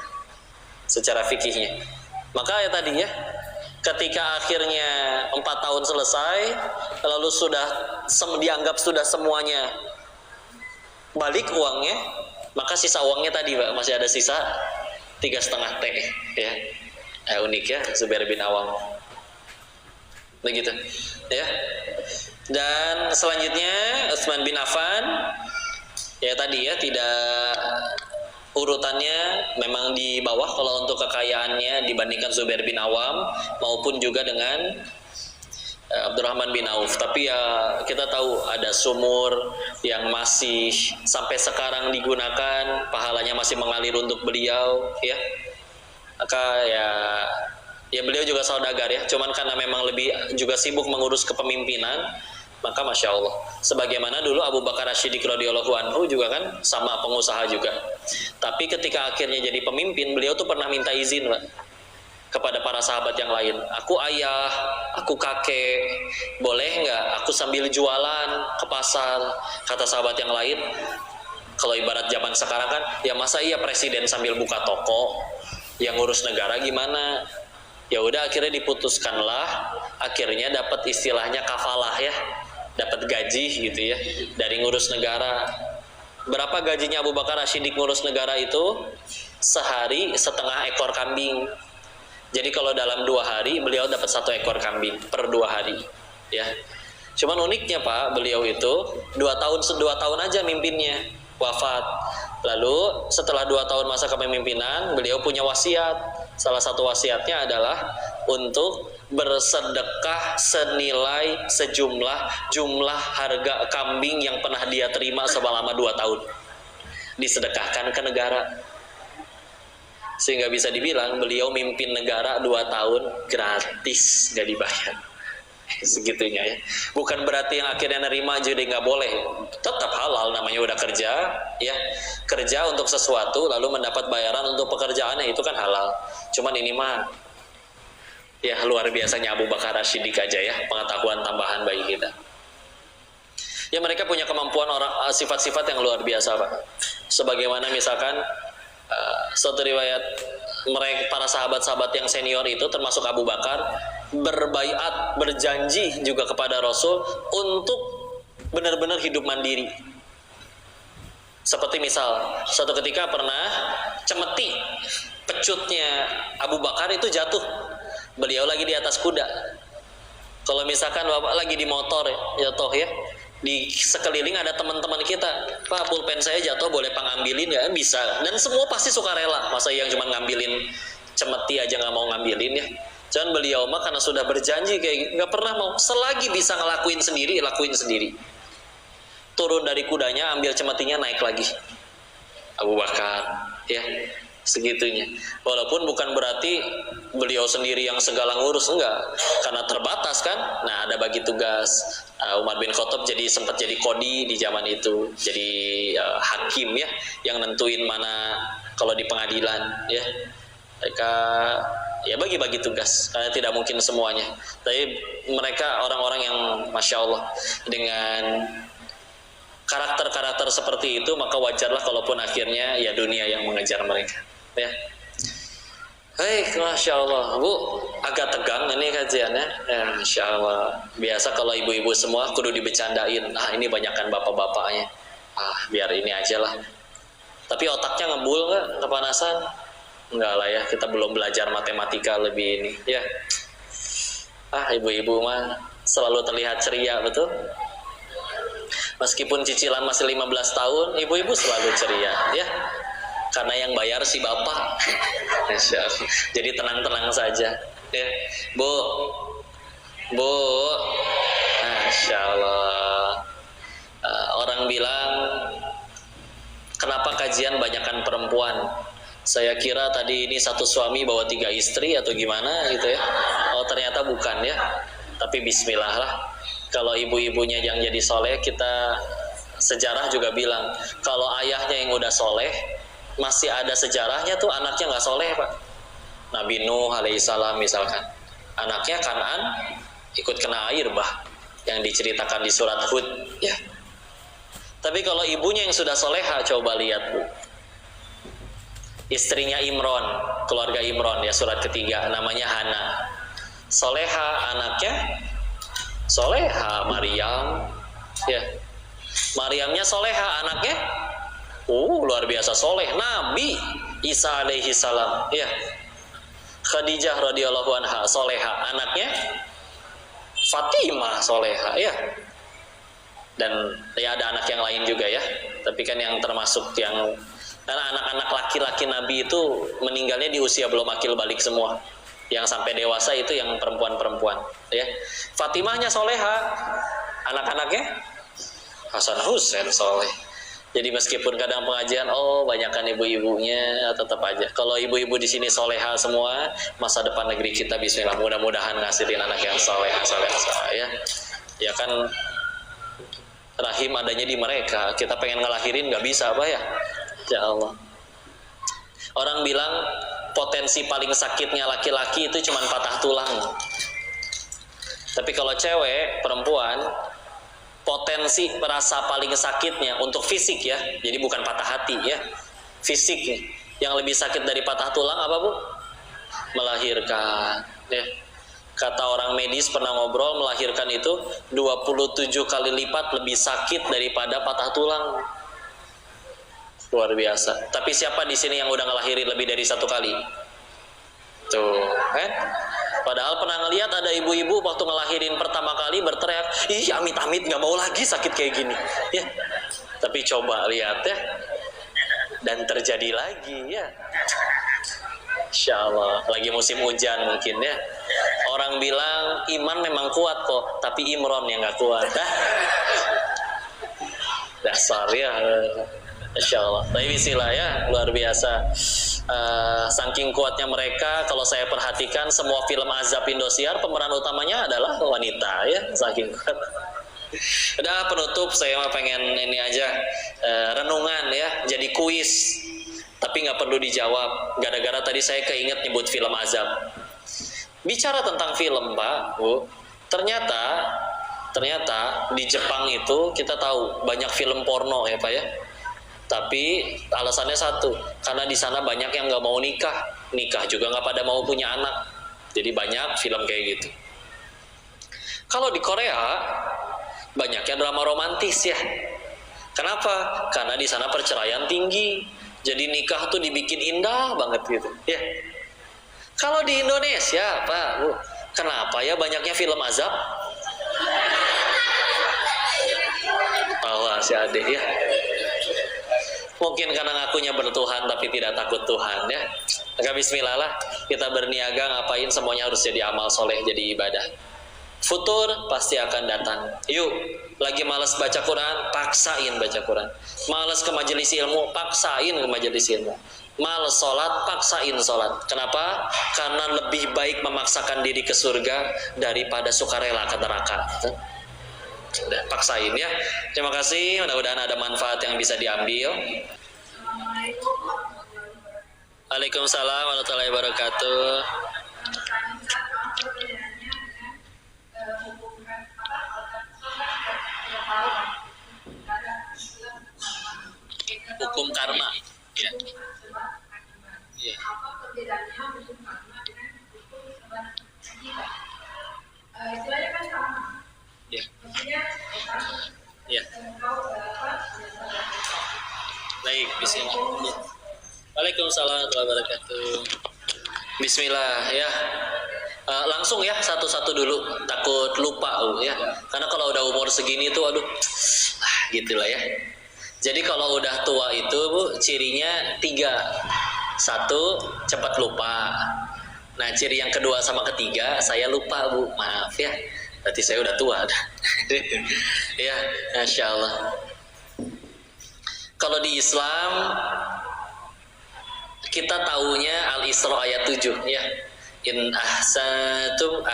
secara fikihnya. Maka ya tadi ya, ketika akhirnya 4 tahun selesai, lalu sudah dianggap sudah semuanya balik uangnya, maka sisa uangnya tadi Pak, masih ada sisa 3,5 T ya. Unik ya Zubair bin Awam. Begitu ya. Dan selanjutnya Utsman bin Affan ya tadi ya, tidak urutannya memang di bawah kalau untuk kekayaannya dibandingkan Zubair bin Awam maupun juga dengan Abdurrahman bin Auf. Tapi ya kita tahu ada sumur yang masih sampai sekarang digunakan, pahalanya masih mengalir untuk beliau ya. Maka ya beliau juga saudagar ya, cuman karena memang lebih juga sibuk mengurus kepemimpinan, maka Masya Allah, sebagaimana dulu Abu Bakar As-Siddiq radhiyallahu anhu juga kan sama pengusaha juga. Tapi ketika akhirnya jadi pemimpin, beliau tuh pernah minta izin Pak, kepada para sahabat yang lain. Aku ayah, aku kakek, boleh nggak aku sambil jualan ke pasar? Kata sahabat yang lain, kalau ibarat zaman sekarang kan, ya masa iya presiden sambil buka toko, yang ngurus negara gimana? Ya udah akhirnya diputuskanlah, akhirnya dapat istilahnya kafalah ya, dapat gaji gitu ya dari ngurus negara. Berapa gajinya Abu Bakar As-Siddiq ngurus negara itu? Sehari 1,5 ekor kambing. Jadi kalau dalam 2 hari beliau dapat 1 ekor kambing per 2 hari ya. Cuman uniknya Pak, beliau itu 2 tahun aja mimpinnya, wafat. Lalu setelah 2 tahun masa kepemimpinan, beliau punya wasiat. Salah satu wasiatnya adalah untuk bersedekah senilai jumlah harga kambing yang pernah dia terima selama 2 tahun, disedekahkan ke negara. Sehingga bisa dibilang beliau mimpin negara 2 tahun gratis, gak dibayar. Segitunya ya. Bukan berarti yang akhirnya nerima jadi nggak boleh, tetap halal, namanya udah kerja ya, kerja untuk sesuatu lalu mendapat bayaran untuk pekerjaannya, itu kan halal. Cuman ini mah ya luar biasanya Abu Bakar As-Siddiq aja ya, pengetahuan tambahan bagi kita ya. Mereka punya kemampuan sifat-sifat yang luar biasa Pak. Sebagaimana misalkan suatu riwayat, mereka para sahabat-sahabat yang senior itu termasuk Abu Bakar berbaiat, berjanji juga kepada Rasul untuk benar-benar hidup mandiri. Seperti misal suatu ketika pernah cemeti pecutnya Abu Bakar itu jatuh, beliau lagi di atas kuda. Kalau misalkan Bapak lagi di motor ya, jatuh ya, di sekeliling ada teman-teman kita, Pak pulpen saya jatuh boleh pangambilin ya? Bisa. Dan semua pasti suka rela, masa yang cuma ngambilin cemeti aja nggak mau ngambilin ya. Jangan beliau mah karena sudah berjanji kayak nggak pernah mau, selagi bisa ngelakuin sendiri, lakuin sendiri. Turun dari kudanya, ambil cemetinya, naik lagi. Abu Bakar ya, segitunya. Walaupun bukan berarti beliau sendiri yang segala ngurus, enggak, karena terbatas kan. Nah ada bagi tugas. Umar bin Khattab sempat jadi kodi di zaman itu, jadi hakim ya, yang nentuin mana kalau di pengadilan ya. Mereka ya bagi-bagi tugas karena tidak mungkin semuanya. Tapi mereka orang-orang yang Masya Allah dengan karakter-karakter seperti itu, maka wajarlah kalaupun akhirnya ya dunia yang mengejar mereka ya. Hei, Masya Allah Bu, agak tegang ini kajiannya ya, Masya Allah. Biasa kalau ibu-ibu semua kudu dibecandain, ini banyakkan bapak-bapaknya, biar ini aja lah. Tapi otaknya ngebul nggak, kepanasan? Enggak lah ya, kita belum belajar matematika lebih ini ya. Ibu-ibu mah selalu terlihat ceria, betul. Meskipun cicilan masih 15 tahun, ibu-ibu selalu ceria ya. Karena yang bayar si bapak. Jadi tenang-tenang saja ya. Bu, Masya Allah. Orang bilang, kenapa kajian banyakkan perempuan? Saya kira tadi ini satu suami bawa 3 istri atau gimana gitu ya. Oh ternyata bukan ya. Tapi bismillah lah. Kalau ibu-ibunya yang jadi soleh, kita sejarah juga bilang kalau ayahnya yang udah soleh, masih ada sejarahnya tuh anaknya nggak soleh Pak. Nabi Nuh alaihissalam misalkan, anaknya Kan'an ikut kena air yang diceritakan di surat Hud ya. Tapi kalau ibunya yang sudah soleha, coba lihat Bu, istrinya Imron, keluarga Imron ya, surat ketiga, namanya Hana, soleha, anaknya soleha. Maryam ya, Maryamnya soleha, anaknya Luar biasa soleh. Nabi Isa alaihi salam, ya. Khadijah radhiyallahu anha soleha, anaknya Fatimah soleha, ya. Dan ya ada anak yang lain juga ya. Tapi kan yang termasuk yang, karena anak-anak laki-laki Nabi itu meninggalnya di usia belum akil balik semua. Yang sampai dewasa itu yang perempuan-perempuan, ya. Fatimahnya soleha, anak-anaknya Hasan Husain soleh. Jadi meskipun kadang pengajian, banyakkan ibu-ibunya, tetap aja. Kalau ibu-ibu di sini soleha semua, masa depan negeri kita bismillah, mudah-mudahan ngasihin anak yang soleha, ya. Ya kan rahim adanya di mereka, kita pengen ngelahirin nggak bisa, apa ya? Ya Allah. Orang bilang potensi paling sakitnya laki-laki itu cuma patah tulang. Tapi kalau cewek, perempuan, potensi perasa paling sakitnya untuk fisik ya, jadi bukan patah hati ya, fisik nih. Yang lebih sakit dari patah tulang apa Bu? Melahirkan ya. Kata orang medis pernah ngobrol, melahirkan itu 27 kali lipat lebih sakit daripada patah tulang. Luar biasa. Tapi siapa di sini yang udah ngelahirin lebih dari satu kali? Tuh kan? Padahal pernah ngelihat ada ibu-ibu waktu ngelahirin pertama kali berteriak, ih amit-amit nggak mau lagi sakit kayak gini, ya. Tapi coba lihat ya, dan terjadi lagi ya. Insya Allah lagi musim hujan mungkin ya. Orang bilang iman memang kuat kok, tapi Imron yang nggak kuat. Dasar ya. Insya Allah. Tapi bismillah ya, luar biasa. Saking kuatnya mereka, kalau saya perhatikan semua film azab Indosiar pemeran utamanya adalah wanita ya, saking kuat. Udah penutup, saya mah pengen ini aja, renungan ya, jadi kuis, tapi nggak perlu dijawab. Gara-gara tadi saya keinget nyebut film azab. Bicara tentang film Pak, Bu, ternyata di Jepang itu kita tahu banyak film porno ya Pak ya. Tapi alasannya satu, karena di sana banyak yang nggak mau nikah juga nggak pada mau punya anak, jadi banyak film kayak gitu. Kalau di Korea banyaknya drama romantis ya. Kenapa? Karena di sana perceraian tinggi, jadi nikah tuh dibikin indah banget gitu ya. Kalau di Indonesia Pak Bu, kenapa ya banyaknya film azab? Allah si Ade ya. Mungkin karena ngakunya bertuhan tapi tidak takut Tuhan ya. Maka bismillah lah, kita berniaga ngapain semuanya harus jadi amal soleh, jadi ibadah. Futur pasti akan datang. Yuk, lagi malas baca Quran, paksain baca Quran. Malas ke majelis ilmu, paksain ke majelis ilmu. Malas sholat, paksain sholat. Kenapa? Karena lebih baik memaksakan diri ke surga daripada sukarela ke neraka. Udah, paksain ya. Terima kasih, mudah-mudahan ada manfaat yang bisa diambil. Waalaikumsalam warahmatullahi wabarakatuh. Hukum karma ya. Ya. Ya. Ya. Baik, bismillah. Waalaikumsalam warahmatullahi wabarakatuh. Bismillah ya. Langsung ya satu-satu dulu, takut lupa ya. Karena kalau udah umur segini tuh aduh, gitulah ya. Jadi kalau udah tua itu Bu, cirinya 3. 1, cepat lupa. Nah, ciri yang kedua sama ketiga saya lupa Bu, maaf ya. Berarti saya udah tua dah. Ya, Masya Allah. Kalau di Islam kita taunya Al-Isra ayat 7 ya. In ahsantum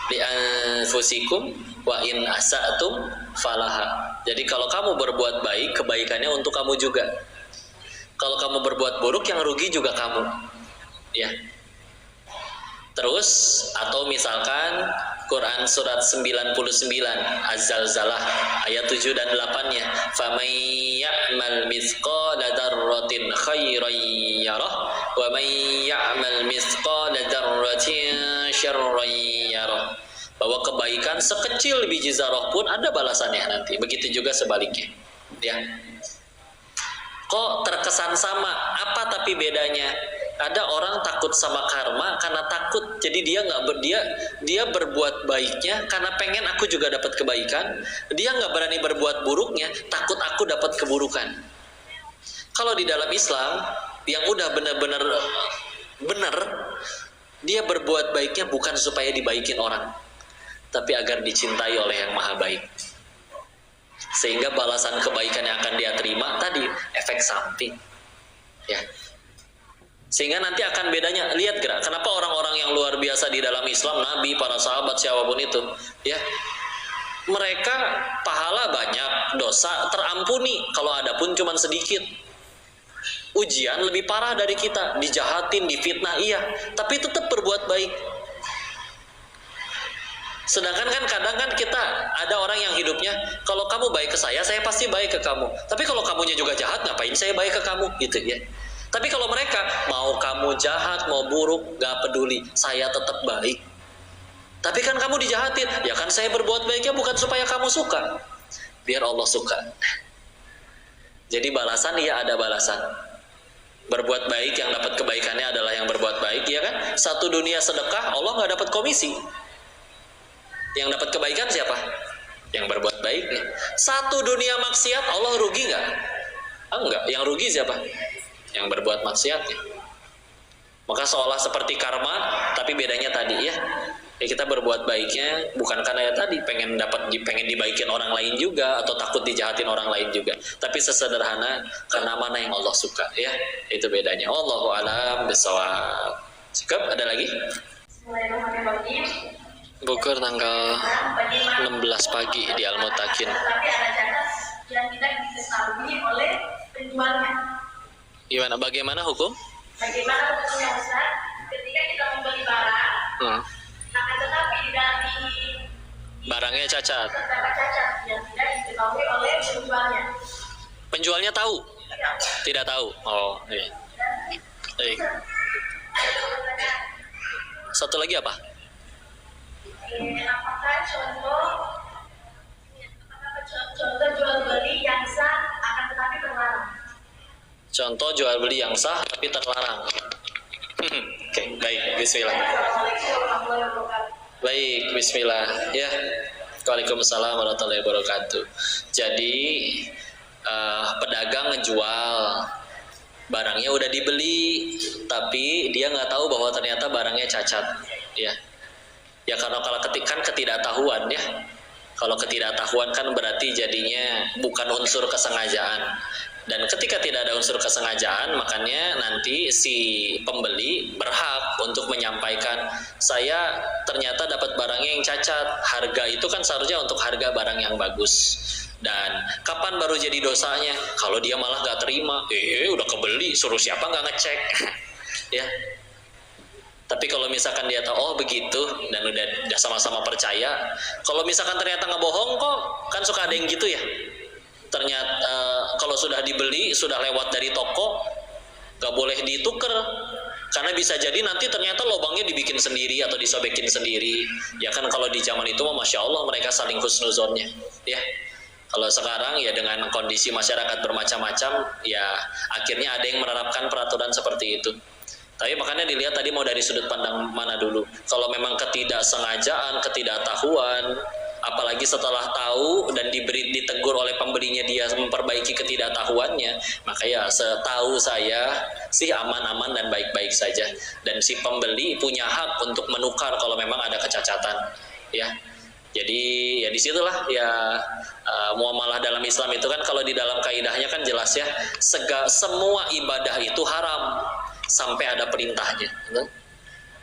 li anfusikum wa in asatum falaha. Jadi kalau kamu berbuat baik, kebaikannya untuk kamu juga. Kalau kamu berbuat buruk, yang rugi juga kamu. Ya. Terus atau misalkan Quran surat 99 Az-Zalzalah ayat 7 dan 8-nya, "Faman ya'mal mithqala dzarratin khairan yarah wa man ya'mal mithqala dzarratin syarran yarah." Bahwa kebaikan sekecil biji zarah pun ada balasannya nanti. Begitu juga sebaliknya. Ya. Kok terkesan sama? Apa tapi bedanya? Ada orang takut sama karma karena takut, jadi dia berbuat baiknya karena pengen aku juga dapat kebaikan. Dia nggak berani berbuat buruknya, takut aku dapat keburukan. Kalau di dalam Islam yang udah benar-benar benar, dia berbuat baiknya bukan supaya dibaikin orang, tapi agar dicintai oleh yang maha baik. Sehingga balasan kebaikan yang akan dia terima tadi efek samping, ya. Sehingga nanti akan bedanya. Lihat gerak, kenapa orang-orang yang luar biasa di dalam Islam, Nabi, para sahabat, siapapun itu, ya, mereka pahala banyak, dosa terampuni, kalau ada pun cuma sedikit. Ujian lebih parah dari kita, dijahatin, difitnah, iya, tapi tetap berbuat baik. Sedangkan kan kadang kan kita ada orang yang hidupnya, kalau kamu baik ke saya pasti baik ke kamu. Tapi kalau kamunya juga jahat, ngapain saya baik ke kamu, gitu ya. Tapi kalau mereka, mau kamu jahat, mau buruk, gak peduli, saya tetap baik. Tapi kan kamu dijahatin, ya kan saya berbuat baiknya bukan supaya kamu suka, biar Allah suka. Jadi balasan, ya ada balasan. Berbuat baik, yang dapat kebaikannya adalah yang berbuat baik, ya kan? Satu dunia sedekah, Allah gak dapat komisi. Yang dapat kebaikan siapa? Yang berbuat baik. Satu dunia maksiat, Allah rugi nggak? Enggak. Yang rugi siapa? Yang berbuat maksiat. Maka seolah seperti karma, tapi bedanya tadi, ya. Kita berbuat baiknya bukan karena ya tadi pengen dibaikin orang lain juga, atau takut dijahatin orang lain juga, tapi sesederhana karena mana yang Allah suka, ya. Itu bedanya. Wallahu a'lam bishawab. Cukup? Ada lagi? Bogor tanggal 16 pagi di Al-Mutakin. Tapi ada catat yang tidak diketahui oleh penjualnya. Gimana? Bagaimana hukum? Bagaimana hukumnya Ustaz? Ketika kita membeli barang, akan tetapi di barangnya cacat. terdapat cacat yang tidak diketahui oleh penjualnya. Penjualnya tahu? Ya. Tidak tahu. Oh, iya. Baik. Satu lagi apa? Apakah contoh jual beli yang sah akan tetapi terlarang? Contoh jual beli yang sah tapi terlarang. Oke, baik. Bismillah. Assalamualaikum warahmatullahi wabarakatuh. Baik, bismillah. Ya. Waalaikumsalam warahmatullahi wabarakatuh. Jadi pedagang ngejual, barangnya udah dibeli, tapi dia nggak tahu bahwa ternyata barangnya cacat, ya. Ya karena kalau kan ketidaktahuan, ya. Kalau ketidaktahuan kan berarti jadinya bukan unsur kesengajaan. Dan ketika tidak ada unsur kesengajaan, makanya nanti si pembeli berhak untuk menyampaikan, saya ternyata dapat barangnya yang cacat. Harga itu kan seharusnya untuk harga barang yang bagus. Dan kapan baru jadi dosanya? Kalau dia malah nggak terima, udah kebeli, suruh siapa nggak ngecek, ya. Tapi kalau misalkan dia tahu, oh begitu, dan udah sama-sama percaya. Kalau misalkan ternyata ngebohong kok, kan suka ada yang gitu ya. Ternyata kalau sudah dibeli, sudah lewat dari toko, gak boleh ditukar. Karena bisa jadi nanti ternyata lubangnya dibikin sendiri atau disobekin sendiri. Ya kan kalau di zaman itu Masya Allah mereka saling husnuzonnya, ya. Kalau sekarang ya dengan kondisi masyarakat bermacam-macam, ya akhirnya ada yang menerapkan peraturan seperti itu. Tapi makanya dilihat tadi mau dari sudut pandang mana dulu. Kalau memang ketidaksengajaan, ketidaktahuan, apalagi setelah tahu dan ditegur oleh pembelinya dia memperbaiki ketidaktahuannya, maka ya setahu saya sih aman-aman dan baik-baik saja. Dan si pembeli punya hak untuk menukar kalau memang ada kecacatan, ya. Jadi ya disitulah ya muamalah dalam Islam itu kan, kalau di dalam kaidahnya kan jelas ya, semua ibadah itu haram sampai ada perintahnya.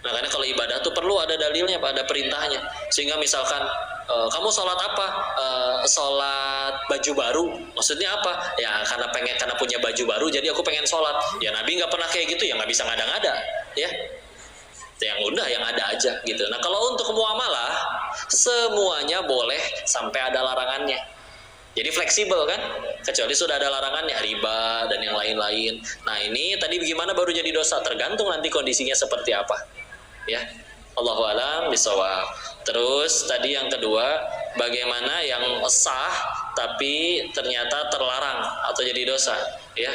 Nah karena kalau ibadah tuh perlu ada dalilnya, ada perintahnya. Sehingga misalkan kamu sholat apa? Sholat baju baru. Maksudnya apa? Ya karena punya baju baru, jadi aku pengen sholat. Ya Nabi nggak pernah kayak gitu, ya nggak bisa ngada-ngada, ya. Yang udah yang ada aja gitu. Nah kalau untuk muamalah semuanya boleh sampai ada larangannya. Jadi fleksibel kan, kecuali sudah ada larangannya, riba dan yang lain-lain. Nah ini tadi bagaimana baru jadi dosa, tergantung nanti kondisinya seperti apa, ya. Allahu a'lam bishawab. Terus tadi yang kedua, bagaimana yang sah tapi ternyata terlarang atau jadi dosa, ya.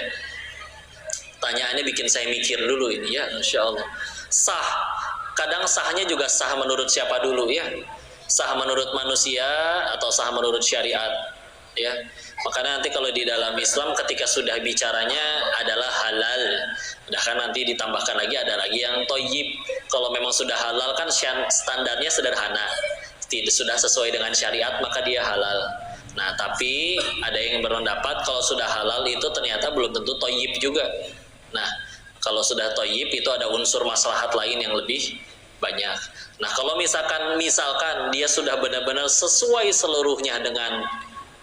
Pertanyaannya bikin saya mikir dulu ini, ya, Insya Allah. Sah, kadang sahnya juga sah menurut siapa dulu, ya. Sah menurut manusia atau sah menurut syariat, ya. Makanya nanti kalau di dalam Islam ketika sudah bicaranya adalah halal, bahkan nanti ditambahkan lagi ada lagi yang toyib. Kalau memang sudah halal kan standarnya sederhana, tidak sudah sesuai dengan syariat maka dia halal. Nah tapi ada yang berpendapat kalau sudah halal itu ternyata belum tentu toyib juga. Nah kalau sudah toyib itu ada unsur maslahat lain yang lebih banyak. Nah kalau misalkan dia sudah benar-benar sesuai seluruhnya dengan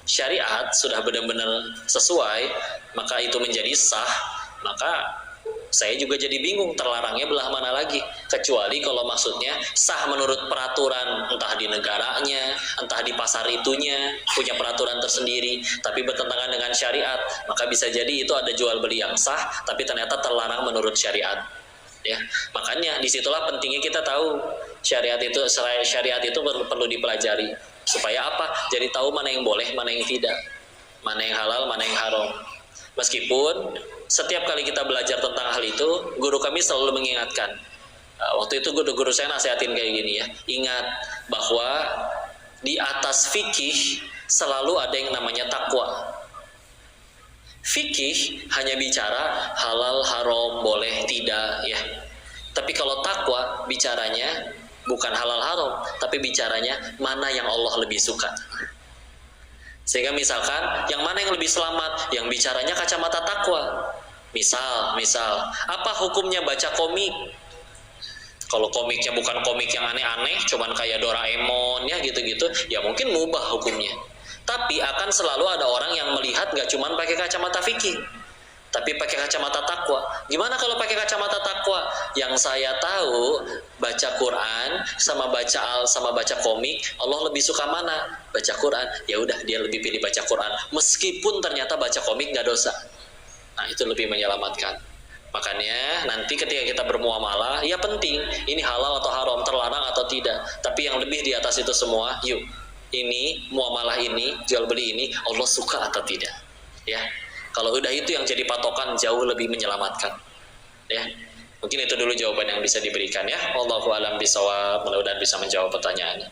syariat, sudah benar-benar sesuai, maka itu menjadi sah. Maka saya juga jadi bingung terlarangnya belah mana lagi, kecuali kalau maksudnya sah menurut peraturan, entah di negaranya, entah di pasar itunya punya peraturan tersendiri tapi bertentangan dengan syariat, maka bisa jadi itu ada jual beli yang sah tapi ternyata terlarang menurut syariat, ya. Makanya disitulah pentingnya kita tahu syariat itu perlu dipelajari supaya apa? Jadi tahu mana yang boleh, mana yang tidak, mana yang halal, mana yang haram. Meskipun setiap kali kita belajar tentang hal itu, guru kami selalu mengingatkan. Waktu itu guru saya nasihatin kayak gini, ya. Ingat bahwa di atas fikih selalu ada yang namanya takwa. Fikih hanya bicara halal, haram, boleh, tidak, ya. Tapi kalau takwa bicaranya bukan halal haram, tapi bicaranya mana yang Allah lebih suka. Sehingga misalkan yang mana yang lebih selamat, yang bicaranya kacamata takwa. Misal, apa hukumnya baca komik? Kalau komiknya bukan komik yang aneh-aneh, cuman kayak Doraemon ya gitu-gitu, ya mungkin mubah hukumnya. Tapi akan selalu ada orang yang melihat gak cuman pakai kacamata fikih, tapi pakai kacamata takwa. Gimana kalau pakai kacamata takwa? Yang saya tahu baca Quran sama baca komik, Allah lebih suka mana? Baca Quran. Ya udah dia lebih pilih baca Quran, meskipun ternyata baca komik nggak dosa. Nah itu lebih menyelamatkan. Makanya nanti ketika kita bermuamalah, ya penting ini halal atau haram, terlarang atau tidak. Tapi yang lebih di atas itu semua, yuk ini muamalah ini, jual beli ini Allah suka atau tidak, ya. Kalau udah itu yang jadi patokan jauh lebih menyelamatkan, ya. Mungkin itu dulu jawaban yang bisa diberikan, ya. Wallahu a'lam bishawab. Mudah-mudahan bisa menjawab pertanyaannya.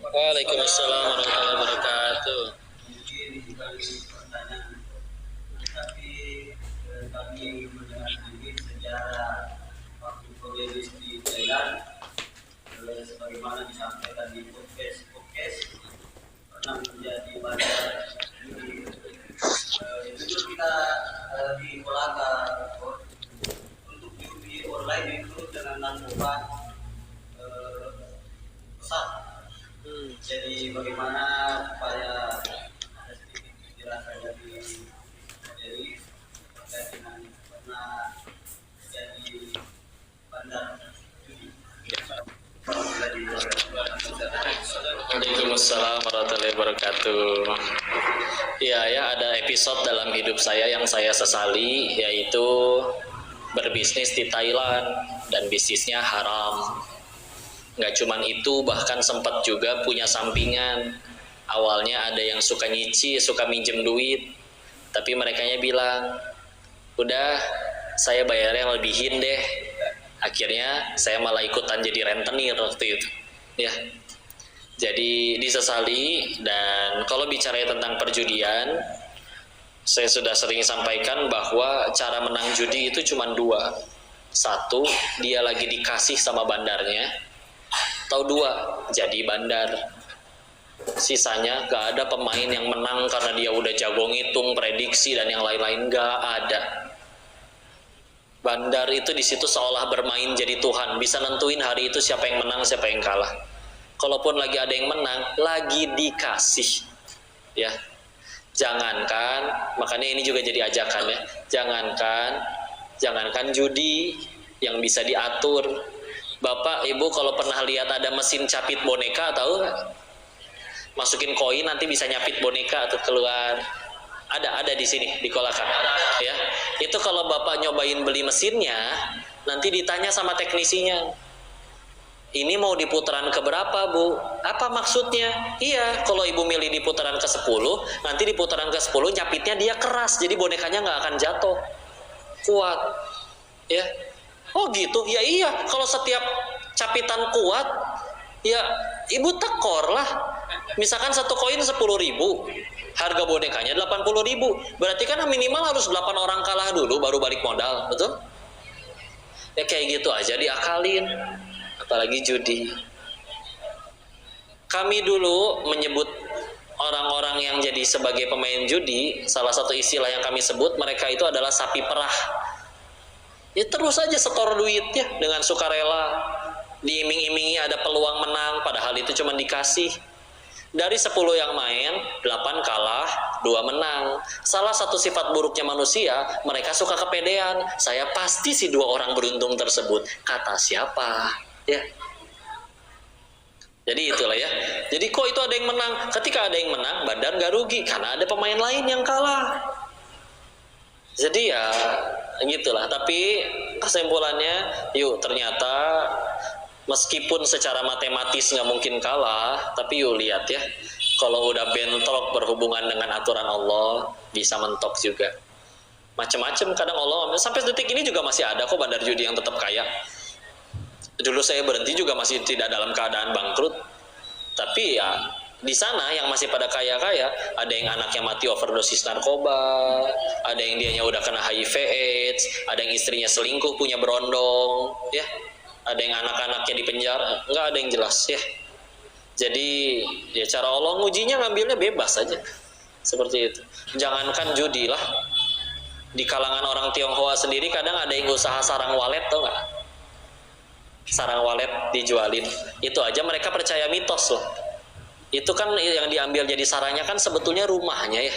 Waalaikumsalam warahmatullahi wabarakatuh. Tapi kami mendengar sedikit sejarah waktu Komunis di Thailand, sebagaimana disampaikan di podcast pernah menjadi bandar itu kita di Kolaka untuk judi online itu dengan narkoba pesat. Jadi bagaimana supaya ada sedikit penjelasan dari terkait dengan pernah jadi bandar judi. Waalaikumsalam warahmatullahi wabarakatuh. Ya, ada episode dalam hidup saya yang saya sesali, yaitu berbisnis di Thailand dan bisnisnya haram. Nggak cuman itu, bahkan sempat juga punya sampingan. Awalnya ada yang suka nyicil, suka minjem duit, tapi merekanya bilang, udah saya bayarnya yang lebihin deh. Akhirnya saya malah ikutan jadi rentenir waktu itu, ya. Jadi disesali. Dan kalau bicara tentang perjudian, saya sudah sering sampaikan bahwa cara menang judi itu cuma dua. Satu, dia lagi dikasih sama bandarnya, atau dua, jadi bandar. Sisanya gak ada pemain yang menang karena dia udah jago ngitung, prediksi dan yang lain-lain, gak ada. Bandar itu di situ seolah bermain jadi Tuhan, bisa nentuin hari itu siapa yang menang, siapa yang kalah. Kalaupun lagi ada yang menang, lagi dikasih, ya. Jangankan, makanya ini juga jadi ajakan, ya. Jangankan judi yang bisa diatur. Bapak, Ibu kalau pernah lihat ada mesin capit boneka, tahu nggak? Masukin koin nanti bisa nyapit boneka atau keluar. Ada di sini di Kolaka, ya. Itu kalau Bapak nyobain beli mesinnya, Nanti ditanya sama teknisinya, ini mau di putaran keberapa bu? Apa maksudnya? Iya, kalau ibu milih di putaran ke-10, nanti di putaran ke-10 nyapitnya dia keras, jadi bonekanya nggak akan jatuh, kuat. Ya, oh gitu. Ya iya, kalau setiap capitan kuat, ya ibu tekor lah. Misalkan satu koin 10.000, harga bonekanya 80.000. Berarti kan minimal harus 8 orang kalah dulu baru balik modal, betul? Ya kayak gitu aja diakalin. Apalagi judi. Kami dulu menyebut orang-orang yang jadi sebagai pemain judi, salah satu istilah yang kami sebut, mereka itu adalah sapi perah. Ya terus aja setor duit ya dengan sukarela, diiming-imingi ada peluang menang, padahal itu cuma dikasih. Dari 10 yang main, 8 kalah, 2 menang. Salah satu sifat buruknya manusia, mereka suka kepedean. Saya pasti si 2 orang beruntung tersebut. Kata siapa? Ya. Jadi itulah ya. Jadi kok itu ada yang menang? Ketika ada yang menang, Bandar gak rugi karena ada pemain lain yang kalah. Jadi ya gitulah. Tapi kesimpulannya, yuk ternyata meskipun secara matematis nggak mungkin kalah, tapi yuk lihat ya, kalau udah bentrok berhubungan dengan aturan Allah, bisa mentok juga. Macam-macam kadang Allah, sampai detik ini juga masih ada kok bandar judi yang tetap kaya. Dulu saya berhenti juga masih tidak dalam keadaan bangkrut, tapi ya di sana yang masih pada kaya-kaya, ada yang anaknya mati overdosis narkoba, ada yang dianya udah kena HIV/AIDS, ada yang istrinya selingkuh punya berondong, ya. Ada yang anak-anaknya di penjara, nggak ada yang jelas ya. Jadi ya cara Allah ngujinya ngambilnya bebas aja, seperti itu. Jangankan judi lah, di kalangan orang Tionghoa sendiri kadang ada yang usaha sarang walet, tau nggak? Sarang walet dijualin, itu aja mereka percaya mitos loh. Itu kan yang diambil jadi sarangnya kan sebetulnya rumahnya ya,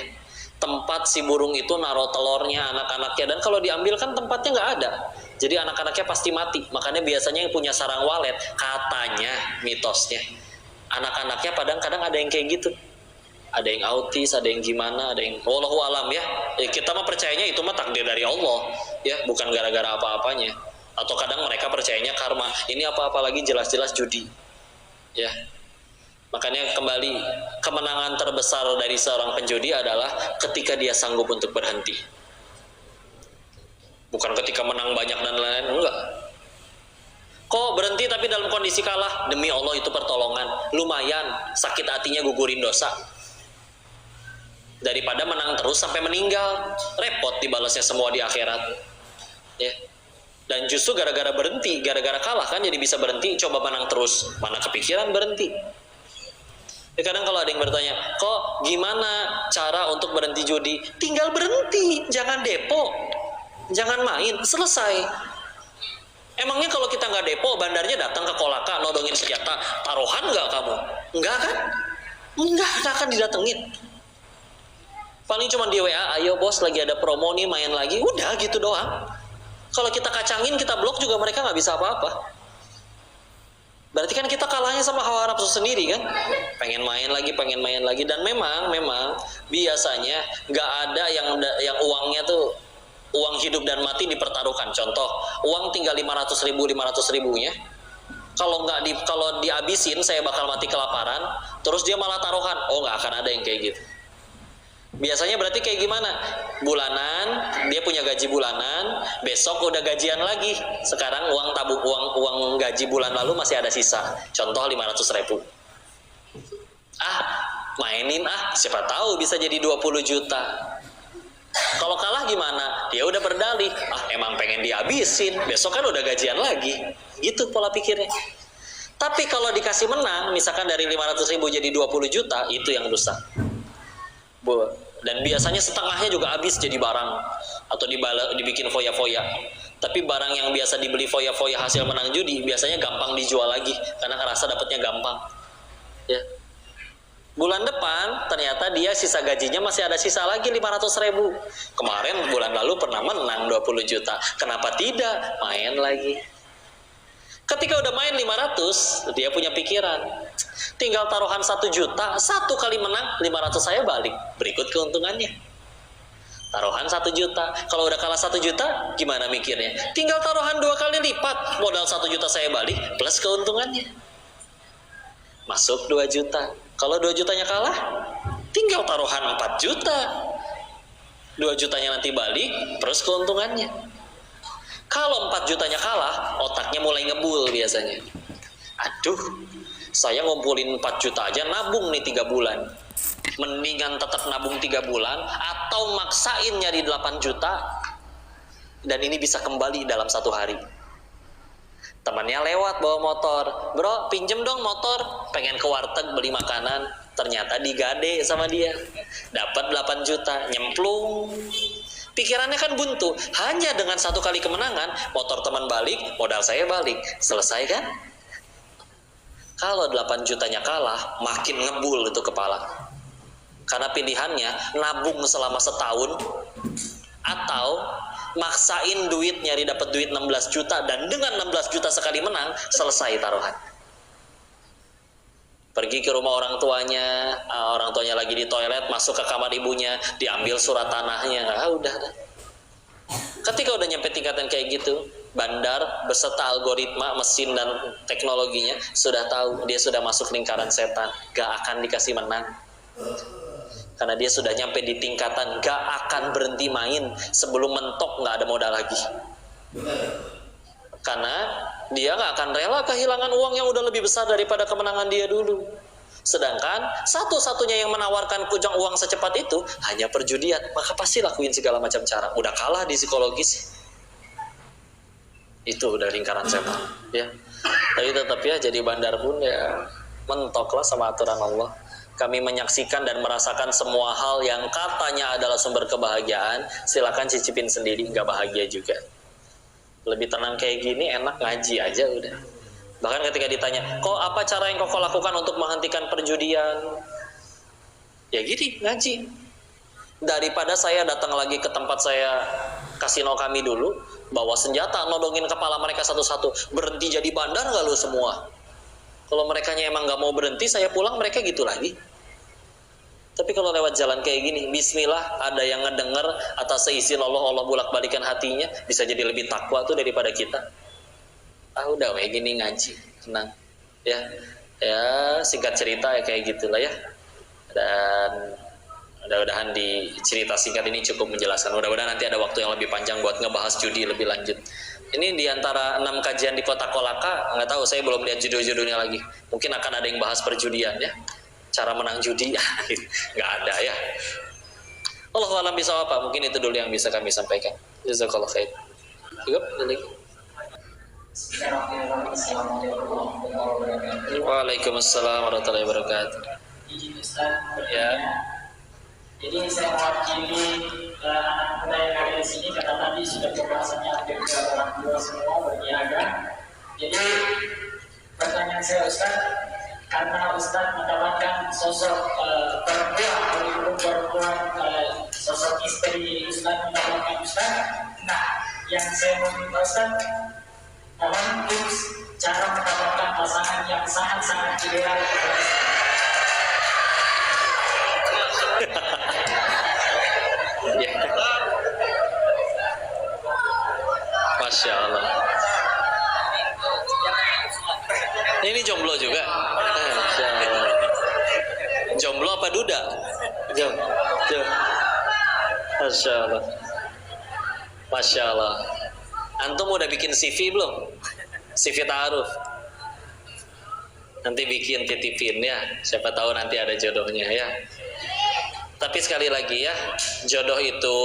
tempat si burung itu naruh telurnya, anak-anaknya, dan kalau diambil kan tempatnya nggak ada. Jadi anak-anaknya pasti mati. Makanya biasanya yang punya sarang walet, katanya mitosnya, anak-anaknya kadang-kadang ada yang kayak gitu. Ada yang autis, ada yang gimana, ada yang wallahu alam ya. Kita mah percayanya itu mah takdir dari Allah ya, bukan gara-gara apa-apanya. Atau kadang mereka percayanya karma. Ini apa-apa lagi jelas-jelas judi. Ya. Makanya kembali, kemenangan terbesar dari seorang penjudi adalah ketika dia sanggup untuk berhenti. Bukan ketika menang banyak dan lain-lain, enggak. Kok berhenti tapi dalam kondisi kalah? Demi Allah itu pertolongan. Lumayan, sakit hatinya gugurin dosa. Daripada menang terus sampai meninggal, repot dibalasnya semua di akhirat. Ya. Dan justru gara-gara berhenti, gara-gara kalah kan jadi bisa berhenti, coba menang terus. Mana kepikiran berhenti. Ya, kadang kalau ada yang bertanya, kok gimana cara untuk berhenti judi? Tinggal berhenti, jangan depo. Jangan main, selesai. Emangnya kalau kita nggak depo, bandarnya datang ke Kolaka nodongin senjata, taruhan nggak kamu? Nggak kan? Nggak akan didatengin. Paling cuma di WA, ayo bos lagi ada promo nih, main lagi, udah gitu doang. Kalau kita kacangin, kita blok juga mereka nggak bisa apa-apa. Berarti kan kita kalahnya sama hawa nafsu sendiri kan? Pengen main lagi, dan memang biasanya nggak ada yang uangnya tuh uang hidup dan mati dipertaruhkan. Contoh, uang tinggal 500 ribunya. Kalau dihabisin saya bakal mati kelaparan, terus dia malah taruhan. Oh, nggak akan ada yang kayak gitu. Biasanya berarti kayak gimana? Bulanan, dia punya gaji bulanan, besok udah gajian lagi. Sekarang uang gaji bulan lalu masih ada sisa. Contoh 500 ribu. Mainin siapa tahu bisa jadi 20 juta. Kalau kalah gimana? Dia udah berdalih, emang pengen dihabisin, besok kan udah gajian lagi. Gitu pola pikirnya. Tapi kalau dikasih menang, misalkan dari 500 ribu jadi 20 juta, itu yang rusak. Dan biasanya setengahnya juga habis jadi barang atau dibikin foya-foya. Tapi barang yang biasa dibeli foya-foya hasil menang judi biasanya gampang dijual lagi karena ngerasa dapatnya gampang. Ya. Bulan depan ternyata dia sisa gajinya masih ada sisa lagi 500 ribu. Kemarin bulan lalu pernah menang 20 juta. Kenapa tidak? Main lagi. Ketika udah main 500, dia punya pikiran, tinggal taruhan 1 juta, 1 kali menang 500 saya balik, berikut keuntungannya. Taruhan 1 juta. Kalau udah kalah 1 juta, gimana mikirnya? Tinggal taruhan 2 kali lipat. Modal 1 juta saya balik, plus keuntungannya. Masuk 2 juta. Kalau 2 jutanya kalah, tinggal taruhan 4 juta. 2 jutanya nanti balik, plus keuntungannya. Kalau 4 jutanya kalah, otaknya mulai ngebul biasanya. Aduh, saya ngumpulin 4 juta aja, nabung nih 3 bulan. Mendingan tetap nabung 3 bulan atau maksain nyari 8 juta dan ini bisa kembali dalam 1 hari. Temannya lewat bawa motor, bro pinjem dong motor, pengen ke warteg beli makanan, ternyata digade sama dia, dapat 8 juta, nyemplung. Pikirannya kan buntu, hanya dengan 1 kali kemenangan, motor teman balik, modal saya balik, selesai kan? Kalau 8 jutanya kalah, makin ngebul itu kepala. Karena pilihannya nabung selama setahun atau maksain duit, nyari dapat duit 16 juta dan dengan 16 juta sekali menang selesai taruhan. Pergi ke rumah orang tuanya lagi di toilet, masuk ke kamar ibunya, diambil surat tanahnya, udah. Ketika udah nyampe tingkatan kayak gitu, bandar beserta algoritma, mesin dan teknologinya sudah tahu dia sudah masuk lingkaran setan, gak akan dikasih menang. Karena dia sudah nyampe di tingkatan gak akan berhenti main sebelum mentok gak ada modal lagi. Karena dia gak akan rela kehilangan uang yang udah lebih besar daripada kemenangan dia dulu. Sedangkan satu-satunya yang menawarkan kujang uang secepat itu hanya perjudian. Maka pasti lakuin segala macam cara. Udah kalah di psikologis, itu udah lingkaran setan ya. Tapi tetap ya jadi bandar pun ya mentoklah sama aturan Allah. Kami menyaksikan dan merasakan semua hal yang katanya adalah sumber kebahagiaan. Silakan cicipin sendiri, nggak bahagia juga. Lebih tenang kayak gini, enak ngaji aja udah. Bahkan ketika ditanya, kok apa cara yang kau lakukan untuk menghentikan perjudian? Ya gini, ngaji. Daripada saya datang lagi ke tempat saya kasino kami dulu, bawa senjata, nodongin kepala mereka satu-satu, berhenti jadi bandar nggak lu semua? Kalau mereka emang nggak mau berhenti, saya pulang mereka gitu lagi. Tapi kalau lewat jalan kayak gini, bismillah, ada yang ngedenger atas seizin Allah bolak-balikan hatinya, bisa jadi lebih takwa tuh daripada kita. Udah kayak gini ngaji, tenang. Ya, singkat cerita ya kayak gitulah ya. Dan mudah-mudahan di cerita singkat ini cukup menjelaskan. Mudah-mudahan nanti ada waktu yang lebih panjang buat ngebahas judi lebih lanjut. Ini diantara 6 kajian di Kota Kolaka, nggak tahu, saya belum lihat judul-judulnya lagi. Mungkin akan ada yang bahas perjudian ya, cara menang judi, nggak ada ya. Allahu a'lam bishawab. Mungkin itu dulu yang bisa kami sampaikan. Jazakallahu khair. Waalaikumsalam warahmatullahi wabarakatuh. Ya. Jadi saya mewakili anak muda yang ada di sini, karena tadi sudah pembahasannya hampir ke orang tua semua berniaga. Jadi pertanyaan saya Ustaz, karena Ustaz mendapatkan sosok perempuan, sosok istri Ustaz mendapatkan Ustaz. Nah, yang saya mau minta Ustaz, mohon tips cara mendapatkan pasangan yang sangat-sangat ideal. Ya. Masya Allah. Ini jomblo juga. Masya Allah. Jomblo apa duda? Masya Allah. Masya Allah. Antum udah bikin CV belum? CV ta'aruf. Nanti bikin titipin ya. Siapa tahu nanti ada jodohnya ya. Tapi sekali lagi ya, jodoh itu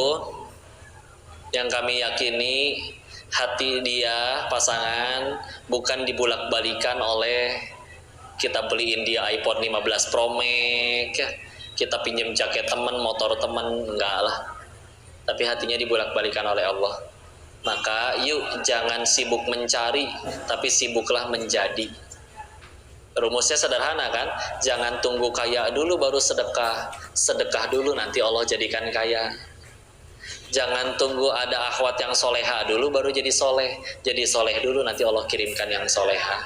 yang kami yakini, hati dia, pasangan, bukan dibulak-balikan oleh kita beliin dia iPhone 15 Pro Max ya, kita pinjam jaket teman, motor teman, enggak lah. Tapi hatinya dibulak-balikan oleh Allah. Maka yuk jangan sibuk mencari, tapi sibuklah menjadi. Rumusnya sederhana kan, jangan tunggu kaya dulu baru sedekah, sedekah dulu nanti Allah jadikan kaya. Jangan tunggu ada akhwat yang soleha dulu baru jadi soleh dulu nanti Allah kirimkan yang soleha.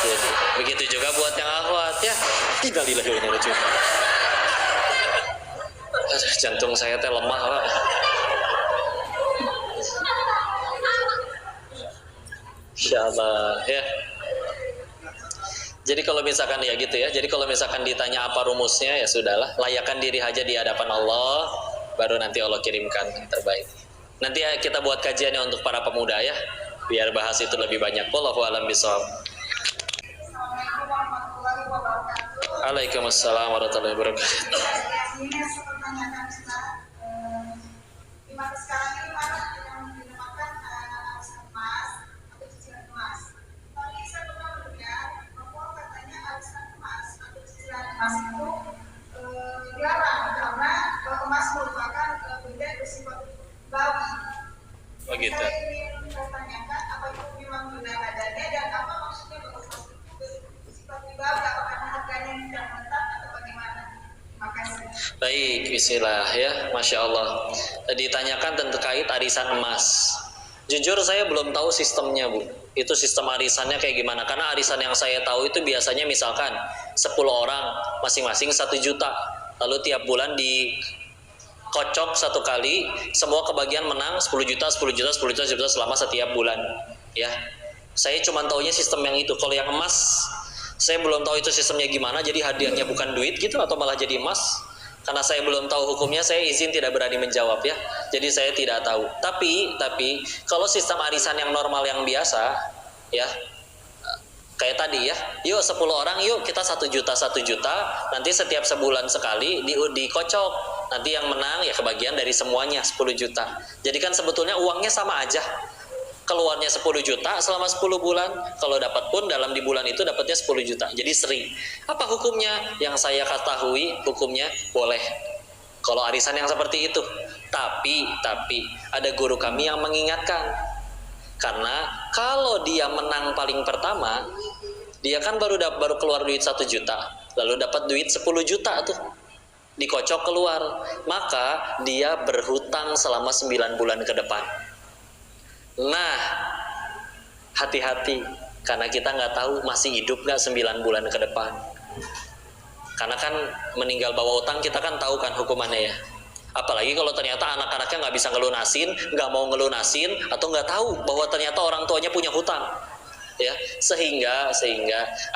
Jadi, begitu juga buat yang akhwat ya. Innalillahi wa inna ilaihi raji'un. Aduh, jantung saya teh lemah, Pak. Insyaallah ya. Jadi kalau misalkan ya gitu ya. Jadi kalau misalkan ditanya apa rumusnya, ya sudahlah, layakkan diri aja di hadapan Allah, baru nanti Allah kirimkan yang terbaik. Nanti ya kita buat kajiannya untuk para pemuda ya, biar bahas itu lebih banyak. Wallahu a'lam bishawab. Assalamualaikum warahmatullahi wabarakatuh. Waalaikumsalam warahmatullahi wabarakatuh. Ini pertanyaan Ustaz. Di masa sekarang ini marak yang menggunakan arisan emas atau cicilan emas. Tapi saya pernah mendengar bahwa katanya arisan emas atau cicilan emas itu dilarang karena emas merupakan benda bersifat bawi. Oh gitu. Saya ingin bertanyakan apa itu memang benar adanya dan apa maksudnya bahwa emas itu bersifat ribawi, apakah karena harganya tidak menetap atau bagaimana? Terima kasih. Baik, bismillah ya, Masya Allah. Ditanyakan terkait arisan emas. Jujur saya belum tahu sistemnya, Bu. Itu sistem arisannya kayak gimana. Karena arisan yang saya tahu itu biasanya misalkan 10 orang, masing-masing 1 juta. Lalu tiap bulan dikocok 1 kali, semua kebagian menang 10 juta, 10 juta, 10 juta, 10 juta selama setiap bulan. Ya, saya cuma taunya sistem yang itu. Kalau yang emas, saya belum tahu itu sistemnya gimana. Jadi hadiahnya bukan duit gitu atau malah jadi emas. Karena saya belum tahu hukumnya, saya izin tidak berani menjawab ya. Jadi saya tidak tahu. Tapi kalau sistem arisan yang normal yang biasa ya, kayak tadi ya, yuk 10 orang yuk kita 1 juta 1 juta, nanti setiap sebulan sekali dikocok. Nanti yang menang ya kebagian dari semuanya 10 juta. Jadi kan sebetulnya uangnya sama aja. Keluarnya 10 juta selama 10 bulan, kalau dapat pun dalam di bulan itu dapatnya 10 juta. Jadi seri. Apa hukumnya? Yang saya ketahui hukumnya boleh kalau arisan yang seperti itu. Tapi ada guru kami yang mengingatkan. Karena kalau dia menang paling pertama, dia kan baru keluar duit 1 juta, lalu dapat duit 10 juta tuh. Dikocok keluar, maka dia berhutang selama 9 bulan ke depan. Nah, hati-hati, karena kita nggak tahu masih hidup nggak 9 bulan ke depan. Karena kan meninggal bawa utang, kita kan tahu kan hukumannya ya. Apalagi kalau ternyata anak-anaknya nggak bisa ngelunasin, nggak mau ngelunasin, atau nggak tahu bahwa ternyata orang tuanya punya hutang. Ya, sehingga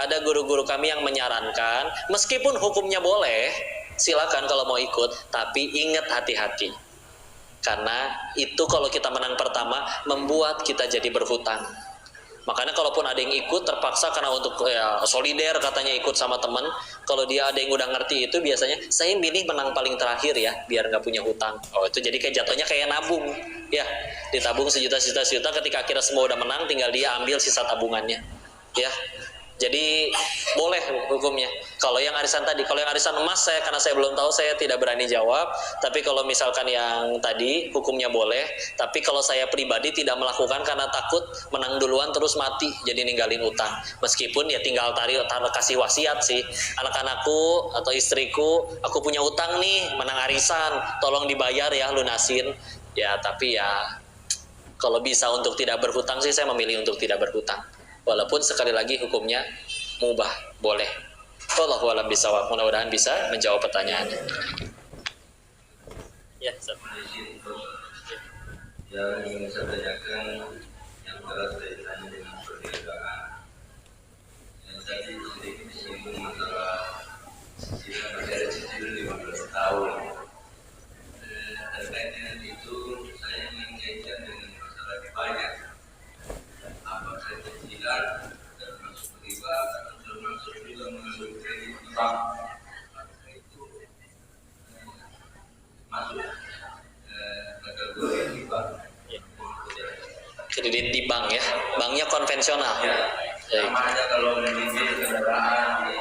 ada guru-guru kami yang menyarankan, meskipun hukumnya boleh, silakan kalau mau ikut, tapi ingat hati-hati. Karena itu kalau kita menang pertama membuat kita jadi berhutang. Makanya kalaupun ada yang ikut terpaksa karena untuk ya, solider katanya ikut sama teman. Kalau dia ada yang udah ngerti itu biasanya saya milih menang paling terakhir ya biar nggak punya hutang. Oh itu jadi kayak jatuhnya kayak nabung ya, ditabung sejuta ketika akhirnya semua udah menang tinggal dia ambil sisa tabungannya ya. Jadi boleh hukumnya. Kalau yang arisan tadi, kalau yang arisan emas karena saya belum tahu, saya tidak berani jawab. Tapi kalau misalkan yang tadi hukumnya boleh. Tapi kalau saya pribadi tidak melakukan karena takut menang duluan terus mati, jadi ninggalin utang. Meskipun ya tinggal kasih wasiat sih, anak-anakku atau istriku, aku punya utang nih, menang arisan, tolong dibayar ya, lunasin. Ya tapi ya kalau bisa untuk tidak berhutang sih saya memilih untuk tidak berhutang. Walaupun sekali lagi hukumnya mubah, boleh. Wallahu a'lam bishawab. Mudah-mudahan bisa menjawab pertanyaannya. Ya, yang ingin saya tanyakan yang adalah kaitannya dengan perniagaan. Yang tadi sedikit disinggung masalah cicilan, masih ada cicilan 15 tahun. Terkait dengan itu, saya ingin kaitkan dengan masalah dibayar. Apakah cicilan termasuk riba atau termasuk juga mengambil kredit di bank? Apakah itu masuk kategori riba? kredit di bank ya, banknya konvensional. Ya, namanya kalau memiliki kendaraan di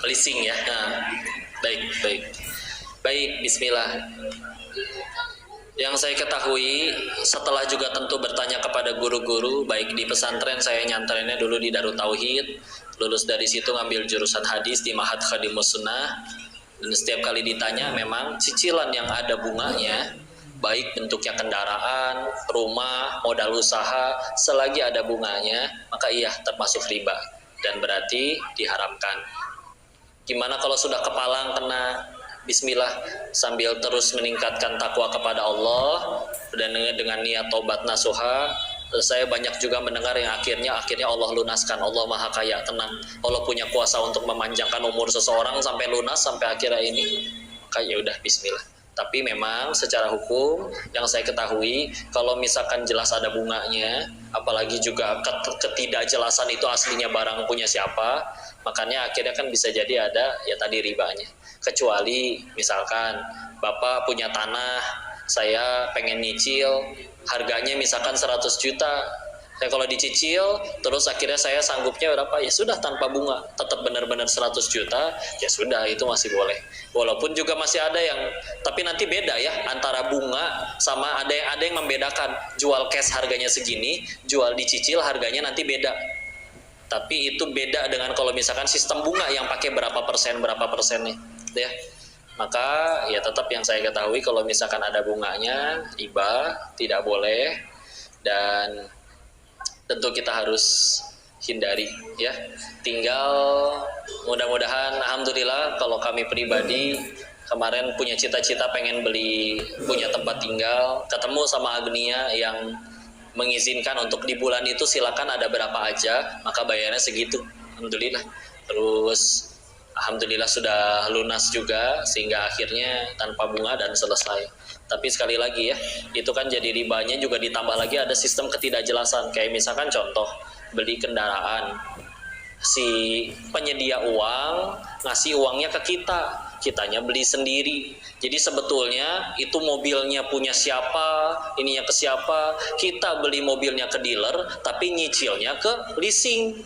Leasing ya. Nah, baik, bismillah. Yang saya ketahui setelah juga tentu bertanya kepada guru-guru, baik di pesantren saya nyantrennya dulu di Darut Tauhid, lulus dari situ ngambil jurusan hadis di Ma'had Khadimus Sunnah, dan setiap kali ditanya memang cicilan yang ada bunganya, baik bentuknya kendaraan, rumah, modal usaha, selagi ada bunganya maka iya termasuk riba dan berarti diharamkan. Gimana kalau sudah kepalang kena bismillah sambil terus meningkatkan takwa kepada Allah dan dengan niat tobat nasuha. Saya banyak juga mendengar yang akhirnya Allah lunaskan. Allah maha kaya, tenang. Allah punya kuasa untuk memanjangkan umur seseorang sampai lunas sampai akhirnya ini. Maka ya udah bismillah. Tapi memang secara hukum yang saya ketahui, kalau misalkan jelas ada bunganya, apalagi juga ketidakjelasan itu aslinya barang punya siapa, makanya akhirnya kan bisa jadi ada ya tadi ribanya. Kecuali misalkan Bapak punya tanah, saya pengen nyicil, harganya misalkan 100 juta. Saya kalau dicicil, terus akhirnya saya sanggupnya berapa? Ya sudah tanpa bunga, tetap benar-benar 100 juta, ya sudah itu masih boleh. Walaupun juga masih ada yang, tapi nanti beda ya antara bunga sama ada yang membedakan. Jual cash harganya segini, jual dicicil harganya nanti beda. Tapi itu beda dengan kalau misalkan sistem bunga yang pakai berapa persennya, ya. Maka ya tetap yang saya ketahui kalau misalkan ada bunganya, riba tidak boleh dan tentu kita harus hindari ya. Tinggal mudah-mudahan alhamdulillah kalau kami pribadi kemarin punya cita-cita pengen punya tempat tinggal, ketemu sama Agnia yang mengizinkan untuk di bulan itu silakan ada berapa aja, maka bayarnya segitu. Alhamdulillah. Terus alhamdulillah sudah lunas juga sehingga akhirnya tanpa bunga dan selesai. Tapi sekali lagi ya, itu kan jadi ribanya juga ditambah lagi ada sistem ketidakjelasan. Kayak misalkan contoh, beli kendaraan. Si penyedia uang ngasih uangnya ke kita, kitanya beli sendiri. Jadi sebetulnya itu mobilnya punya siapa, ininya ke siapa. Kita beli mobilnya ke dealer, tapi nyicilnya ke leasing.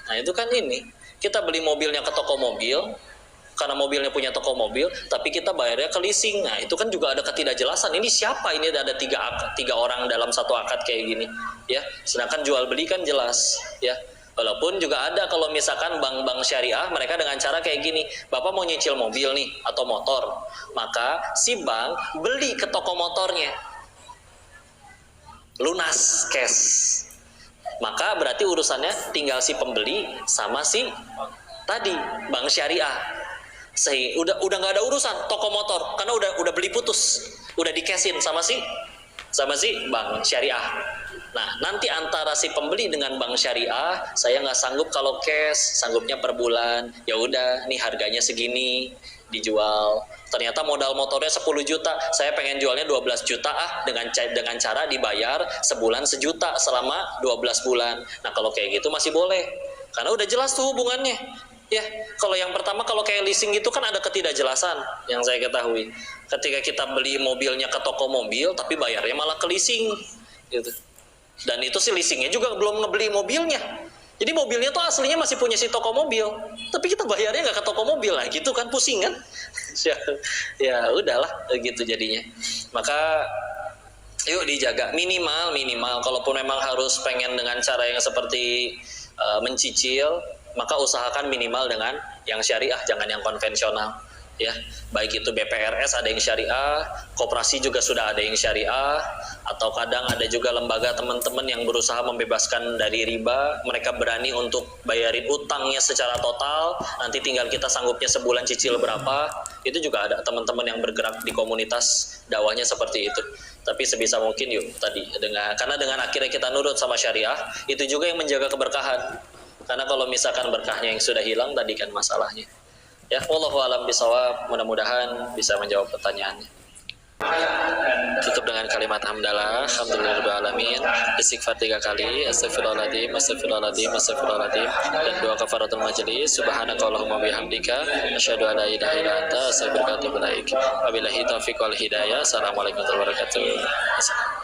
Nah itu kan ini. Kita beli mobilnya ke toko mobil, karena mobilnya punya toko mobil, tapi kita bayarnya ke leasing. Nah itu kan juga ada ketidakjelasan. Ini siapa? Ini ada tiga orang dalam satu akad kayak gini, ya. Sedangkan jual beli kan jelas, ya. Walaupun juga ada kalau misalkan bank-bank syariah mereka dengan cara kayak gini, Bapak mau nyicil mobil nih atau motor, maka si bank beli ke toko motornya, lunas cash. Maka berarti urusannya tinggal si pembeli sama si tadi bank syariah. Udah nggak ada urusan toko motor karena udah beli putus, udah di-cashin sama si bank syariah. Nah nanti antara si pembeli dengan bank syariah, saya nggak sanggup kalau cash, sanggupnya per bulan. Ya udah, nih harganya segini, dijual. Ternyata modal motornya 10 juta, saya pengen jualnya 12 juta dengan cara dibayar sebulan 1 juta selama 12 bulan. Nah kalau kayak gitu masih boleh, karena udah jelas tuh hubungannya. Ya, kalau yang pertama kalau kayak leasing itu kan ada ketidakjelasan yang saya ketahui. Ketika kita beli mobilnya ke toko mobil, tapi bayarnya malah ke leasing, gitu. Dan itu si leasingnya juga belum ngebeli mobilnya. Jadi mobilnya tuh aslinya masih punya si toko mobil, tapi kita bayarnya nggak ke toko mobil lah, gitu kan pusing kan? Ya udahlah gitu jadinya. Maka yuk dijaga minimal. Kalaupun memang harus pengen dengan cara yang seperti mencicil, maka usahakan minimal dengan yang syariah, jangan yang konvensional. Ya, baik itu BPRS ada yang syariah, koperasi juga sudah ada yang syariah, atau kadang ada juga lembaga teman-teman yang berusaha membebaskan dari riba, mereka berani untuk bayarin utangnya secara total, nanti tinggal kita sanggupnya sebulan cicil berapa. Itu juga ada teman-teman yang bergerak di komunitas dakwahnya seperti itu. Tapi sebisa mungkin yuk tadi karena dengan akhirnya kita nurut sama syariah, itu juga yang menjaga keberkahan. Karena kalau misalkan berkahnya yang sudah hilang tadi kan masalahnya. Ya, wallahu a'lam bishawab. Mudah-mudahan bisa menjawab pertanyaannya. Tutup dengan kalimat hamdalah, alhamdulillahirabbil alamin. Istighfar 3 kali, astagfirullahaladzim, dan doa kafaratul majelis. Subhanakallahumma bihamdika, asyhadu an la ilaha illa anta, astaghfiruka wa atubu ilaik. Wabillahi taufiq wal hidayah. Assalamualaikum warahmatullahi wabarakatuh.